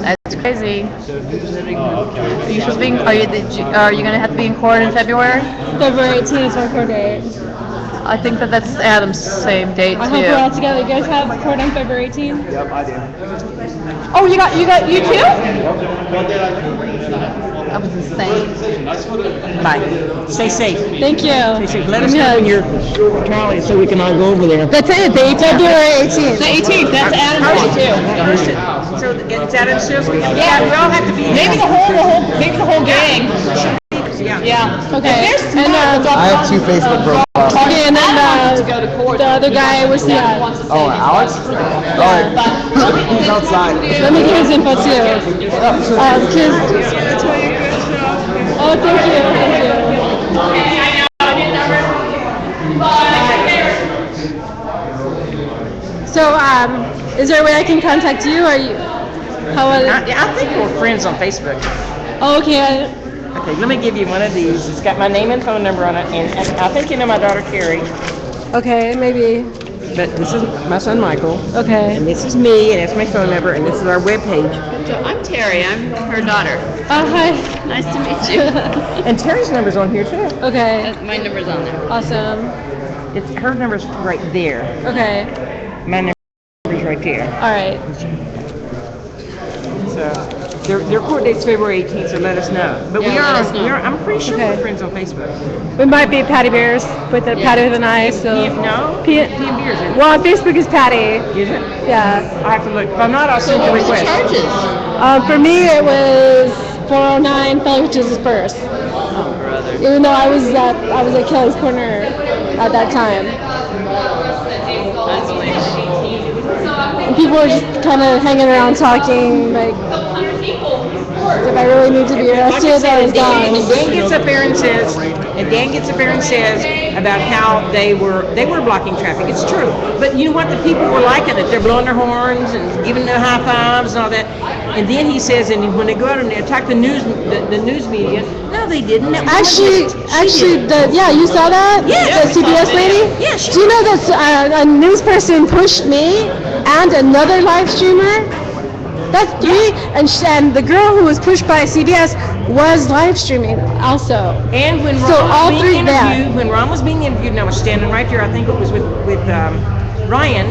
Speaker 5: That's crazy. Are you supposed to be? Are you gonna have to be in court in February?
Speaker 11: February 18th is my court date.
Speaker 5: I think that's Adam's same date
Speaker 11: I
Speaker 5: too.
Speaker 11: hope we're all together. You guys have court on February 18th?
Speaker 24: Yep, I do.
Speaker 11: Oh, you too?
Speaker 5: That was insane.
Speaker 17: Bye. Stay safe.
Speaker 11: Thank you.
Speaker 17: Stay safe. Let us know when your trial is so we can all go over there.
Speaker 11: That's it. February 18th.
Speaker 5: The 18th. That's Adam's date too.
Speaker 17: So it's Adam's too.
Speaker 5: Yeah, we all have to be. Maybe the whole gang. Yeah.
Speaker 11: Okay. And
Speaker 24: I have 2 Facebook profiles.
Speaker 11: okay, and then the other guy, where's he at?
Speaker 24: Oh, Alex? Oh, he's outside.
Speaker 11: Let me get his info too. Kids. Oh, thank you. So, is there a way I can contact you? Or you? How?
Speaker 17: I think we're friends on Facebook.
Speaker 11: Oh, okay.
Speaker 17: Okay, let me give you one of these. It's got my name and phone number on it, and I think you know my daughter Carrie.
Speaker 11: Okay, maybe.
Speaker 17: But this is my son Michael.
Speaker 11: Okay.
Speaker 17: And this is me, and it's my phone number, and this is our webpage.
Speaker 5: So I'm Terry. I'm her daughter.
Speaker 11: Oh, hi.
Speaker 5: Nice to meet you.
Speaker 17: And Terry's number's on here too.
Speaker 11: Okay.
Speaker 5: My number's on there.
Speaker 11: Awesome.
Speaker 17: It's her number's right there.
Speaker 11: Okay.
Speaker 17: My number's right there.
Speaker 11: All right.
Speaker 17: So their court date's February 18th, so let us know. But
Speaker 5: Yeah, let us know.
Speaker 17: I'm pretty sure
Speaker 11: Okay.
Speaker 17: we're friends on Facebook.
Speaker 11: We might be Patty Bears with the Patty with an I. So.
Speaker 17: No?
Speaker 11: P-
Speaker 17: Beers, isn't it?
Speaker 11: well, on Facebook is Patty.
Speaker 17: Is it?
Speaker 11: Yeah.
Speaker 17: I have to look. If I'm not, I'll send you a
Speaker 5: What was the
Speaker 17: request.
Speaker 5: charges?
Speaker 11: For me, it was 409 felony dispersed.
Speaker 5: Oh, brother.
Speaker 11: Even though I was at Kelly's Corner at that time. And people were just kind of hanging around talking, like, if I really need to be arrested, I was gone.
Speaker 17: And Dan gets up there and says about how they were blocking traffic. It's true. But you know what? The people were liking it. They're blowing their horns and giving their high fives and all that. And then he says, and when they go out and they attack the news media, no, they didn't. That woman
Speaker 11: Actually, you saw that?
Speaker 17: Yeah.
Speaker 11: The CBS lady?
Speaker 17: Yeah,
Speaker 11: Do you know that a news person pushed me and another live streamer? That's 3, and the girl who was pushed by CBS was live streaming also.
Speaker 17: And when Ron was being interviewed, and I was standing right there, I think it was with Ryan,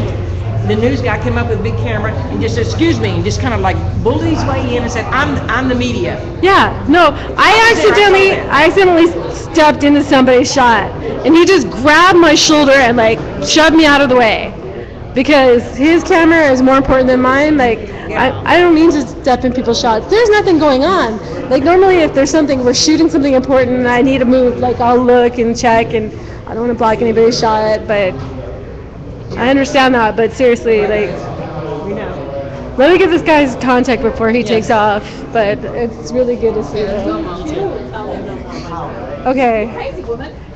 Speaker 17: the news guy came up with a big camera and just said, excuse me, and just kind of like bullied his way in and said, I'm the media.
Speaker 11: Yeah, no, I accidentally stepped into somebody's shot, and he just grabbed my shoulder and like shoved me out of the way. Because his camera is more important than mine. Like, I don't mean to step in people's shots. There's nothing going on. Like, normally if there's something, we're shooting something important and I need to move, like, I'll look and check, and I don't want to block anybody's shot, but I understand that. But seriously, like, let me get this guy's contact before he takes off. But it's really good to see him. Okay.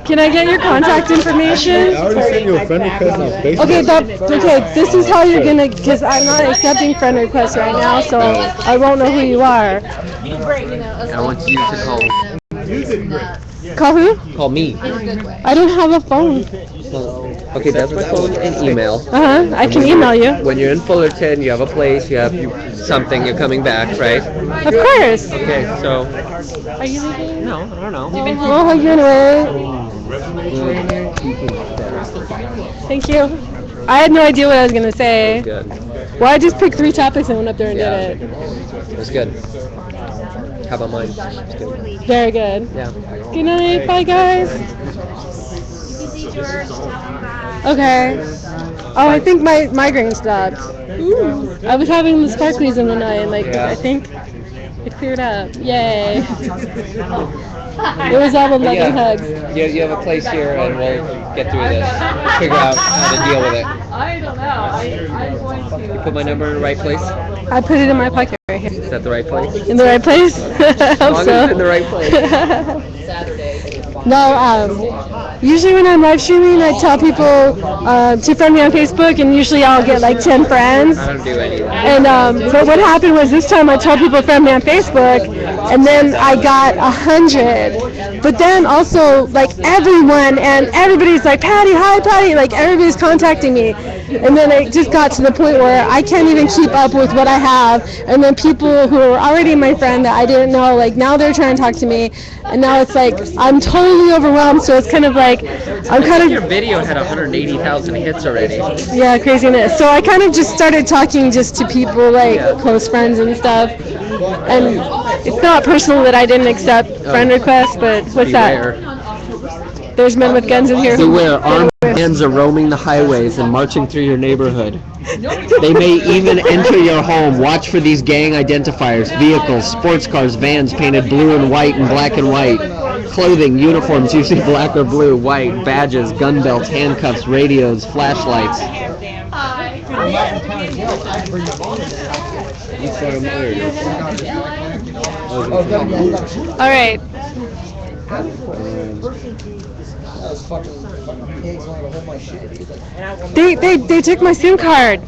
Speaker 11: Can I get your contact information?
Speaker 1: I already sent you a friend request on Facebook.
Speaker 11: Okay, this is how you're gonna, because I'm not accepting friend requests right now, so I won't know who you are.
Speaker 24: I want you to call.
Speaker 11: Call who?
Speaker 24: Call me.
Speaker 11: I don't have a phone.
Speaker 24: Okay, that's my phone and email.
Speaker 11: I can email you.
Speaker 24: When you're in Fullerton, you have a place, you have something, you're coming back, right?
Speaker 11: Of course.
Speaker 24: Okay, so.
Speaker 11: Are you leaving?
Speaker 24: No, I don't know.
Speaker 11: Well, hug you anyway. Thank you. I had no idea what I was gonna say.
Speaker 24: Good.
Speaker 11: Well, I just picked 3 topics and went up there and did it.
Speaker 24: It was good. How about mine? Good.
Speaker 11: Very good.
Speaker 24: Yeah.
Speaker 11: Good night. Bye, guys. Okay. Oh, I think my migraine stopped. Ooh. I was having the sparklies in the night, and I think it cleared up. Yay. It was all the love and hugs.
Speaker 24: You have a place here, and we'll get through this. Figure out how to deal with it.
Speaker 11: I don't know. I'm going to.
Speaker 24: You put my number in the right place?
Speaker 11: I put it in my pocket right here.
Speaker 24: Is that the right place?
Speaker 11: In the right place? I hope
Speaker 24: As long
Speaker 11: so.
Speaker 24: as it's in the right place.
Speaker 11: No, usually when I'm live streaming, I tell people to friend me on Facebook, and usually I'll get like 10 friends.
Speaker 4: I don't do any of that.
Speaker 11: And but what happened was this time I told people to friend me on Facebook, and then I got 100. But then also like everyone and everybody's like, Patty, hi Patty, like everybody's contacting me. And then it just got to the point where I can't even keep up with what I have. And then people who are already my friend that I didn't know, like now they're trying to talk to me. And now it's like, I'm totally overwhelmed. So it's kind of like, I'm kind of...
Speaker 4: Your video had 180,000 hits already.
Speaker 11: Yeah, craziness. So I kind of just started talking just to people, like close friends and stuff. And it's not personal that I didn't accept friend requests, but what's that? There's men with guns in here.
Speaker 4: Beware, armed bands are roaming the highways and marching through your neighborhood. They may even enter your home. Watch for these gang identifiers, vehicles, sports cars, vans painted blue and white and black and white, clothing, uniforms usually black or blue, white, badges, gun belts, handcuffs, radios, flashlights.
Speaker 11: All right. They took my SIM card.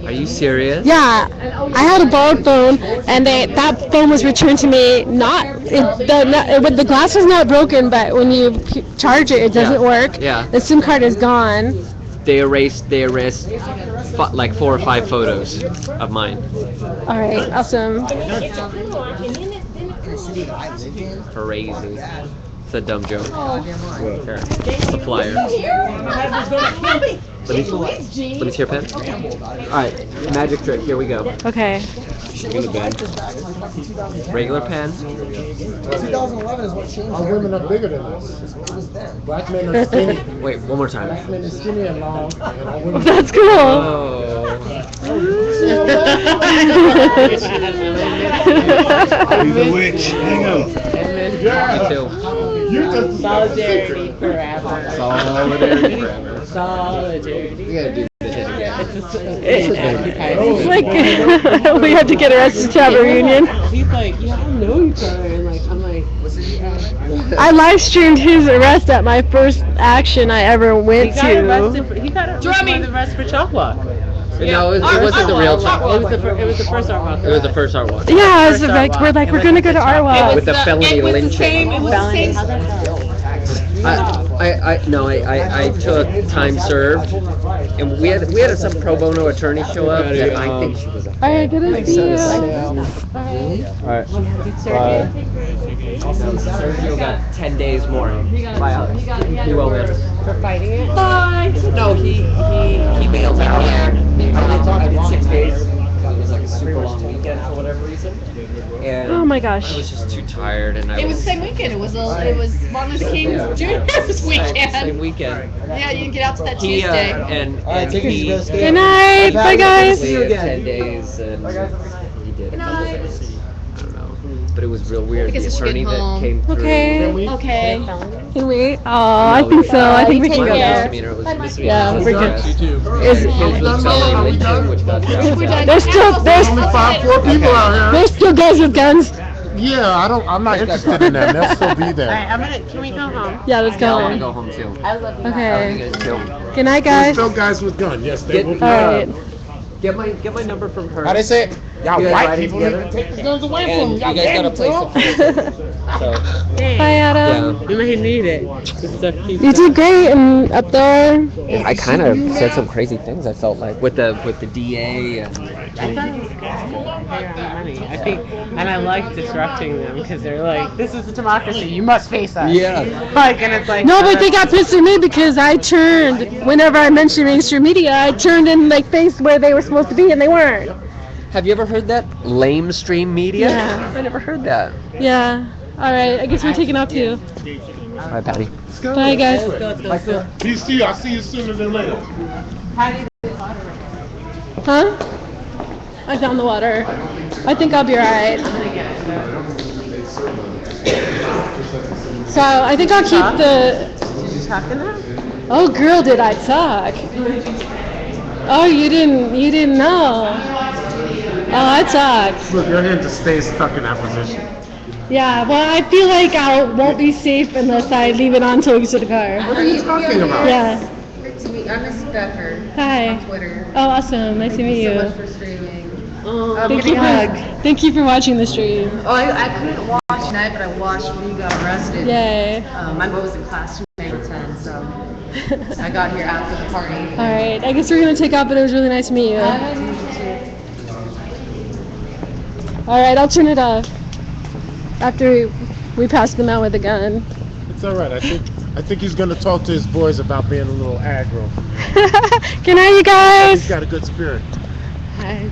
Speaker 4: Are you serious?
Speaker 11: Yeah, I had a borrowed phone, and that phone was returned to me. The glass was not broken, but when you charge it, it doesn't work.
Speaker 4: Yeah.
Speaker 11: The SIM card is gone.
Speaker 4: They erased like 4 or 5 photos of mine.
Speaker 11: All right, awesome.
Speaker 4: Crazy. It's a dumb joke. Here. A flyer. Let me see your pen. Alright, magic trick, here we go.
Speaker 11: Okay.
Speaker 4: Regular pen.
Speaker 8: 2011 is what changed.
Speaker 15: Our women are bigger than us. Black men are skinny.
Speaker 4: Wait, one more time.
Speaker 15: Black men are skinny and long. And our women
Speaker 11: That's cool.
Speaker 15: He's a witch. Hang on. You just
Speaker 17: Solidarity forever.
Speaker 15: Solidarity
Speaker 17: forever. Solidarity.
Speaker 4: We gotta do this again.
Speaker 11: It's like we have to get arrested to have a reunion.
Speaker 17: He's like, yeah, I know each other, and like, I'm like,
Speaker 11: I live streamed his arrest at my first action I ever went to.
Speaker 17: he got arrested for chalk walk.
Speaker 4: No, it wasn't the real chalk walk.
Speaker 17: It was the first art walk.
Speaker 4: It was the first art walk.
Speaker 11: Yeah, it was like we're gonna go to art walk.
Speaker 4: With the felony lynching.
Speaker 17: It was the same.
Speaker 4: I took time served, and we had some pro bono attorney show up, and I think she was.
Speaker 11: Alright, good to see you.
Speaker 4: Alright. Sergio got 10 days more. Bye, be well, man.
Speaker 17: For fighting it?
Speaker 4: Bye. No, he bailed out. I did 6 days. It was like a super long weekend for whatever reason. And
Speaker 11: Oh my gosh.
Speaker 4: I was just too tired, and
Speaker 9: It was the same weekend. It was Martin Luther King Jr.'s weekend.
Speaker 4: Same weekend.
Speaker 9: Yeah, you didn't get out to that
Speaker 4: He
Speaker 9: Tuesday.
Speaker 4: and he.
Speaker 11: Good night. Bye guys.
Speaker 4: See you again. 10 days, and he did. I don't know, but it was real weird.
Speaker 9: I guess
Speaker 4: The
Speaker 9: I should
Speaker 4: attorney
Speaker 9: get
Speaker 4: that
Speaker 9: home.
Speaker 4: came through.
Speaker 9: Okay.
Speaker 11: Can we? Oh, I think so. I think we can go.
Speaker 4: Misdemeanor, it was misdemeanor.
Speaker 11: Yeah, we're good.
Speaker 4: His was felony lynching, which got
Speaker 11: There's still
Speaker 15: only 4 people out here.
Speaker 11: there's still guys with guns.
Speaker 15: Yeah, I'm not interested in that. They'll still be there.
Speaker 17: Can we go home?
Speaker 11: Yeah, let's
Speaker 4: I
Speaker 11: go.
Speaker 4: want to go home too.
Speaker 17: I love you.
Speaker 11: Okay.
Speaker 4: Too.
Speaker 11: Good night,
Speaker 15: There's
Speaker 11: guys.
Speaker 15: still guys with guns. Yes, they will be.
Speaker 11: Alright.
Speaker 4: Get my number from her.
Speaker 15: How they say it? Y'all
Speaker 4: You guys
Speaker 15: white
Speaker 4: riding
Speaker 15: people
Speaker 4: together?
Speaker 15: need to take the guns away from
Speaker 4: And
Speaker 15: them.
Speaker 4: you guys got a place So,
Speaker 11: Bye, Adam.
Speaker 17: You may need it.
Speaker 11: You did great and up there.
Speaker 4: I kind of said some crazy things. I felt like with the DA and.
Speaker 17: I thought it was good. They are money. I think, and I like disrupting them because they're like, "This is a democracy. You must face us."
Speaker 4: Yeah.
Speaker 17: Like, and it's like.
Speaker 11: No, but they got pissed at me because I turned, whenever I mentioned mainstream media, I turned in like face where they were supposed to be and they weren't.
Speaker 4: Have you ever heard that? Lame stream media?
Speaker 11: Yeah.
Speaker 4: I never heard that.
Speaker 11: Yeah. Alright, I guess we're taking off too.
Speaker 4: Bye, Patty.
Speaker 11: Bye, guys.
Speaker 15: Peace to you. I'll see you sooner than later.
Speaker 11: Huh? I found the water. I think I'll be alright. So I think I'll keep the...
Speaker 17: Did you talk to them?
Speaker 11: Oh, girl, did I talk? Oh, you didn't know. Oh, I talked.
Speaker 15: Look, your hand just stays stuck in that position.
Speaker 11: Yeah, well, I feel like I won't be safe unless I leave it on till we get to the car.
Speaker 10: What are you talking about?
Speaker 11: Yeah.
Speaker 5: Good to meet you. I'm Miss Becker.
Speaker 11: Hi.
Speaker 5: On Twitter.
Speaker 11: Oh, awesome. Nice to meet you.
Speaker 5: Thank you so much for streaming.
Speaker 11: Thank you for watching the stream.
Speaker 5: Oh, I couldn't watch tonight, but I watched when you got arrested.
Speaker 11: Yay.
Speaker 5: My mom was in class from 8 to 10, so I got here after the party.
Speaker 11: All right. I guess we're going to take off, but it was really nice to meet you. All right, I'll turn it off after we pass them out with a gun.
Speaker 10: It's all right. I think he's gonna talk to his boys about being a little aggro.
Speaker 11: Good night, you guys.
Speaker 10: He's got a good spirit.
Speaker 11: Hi,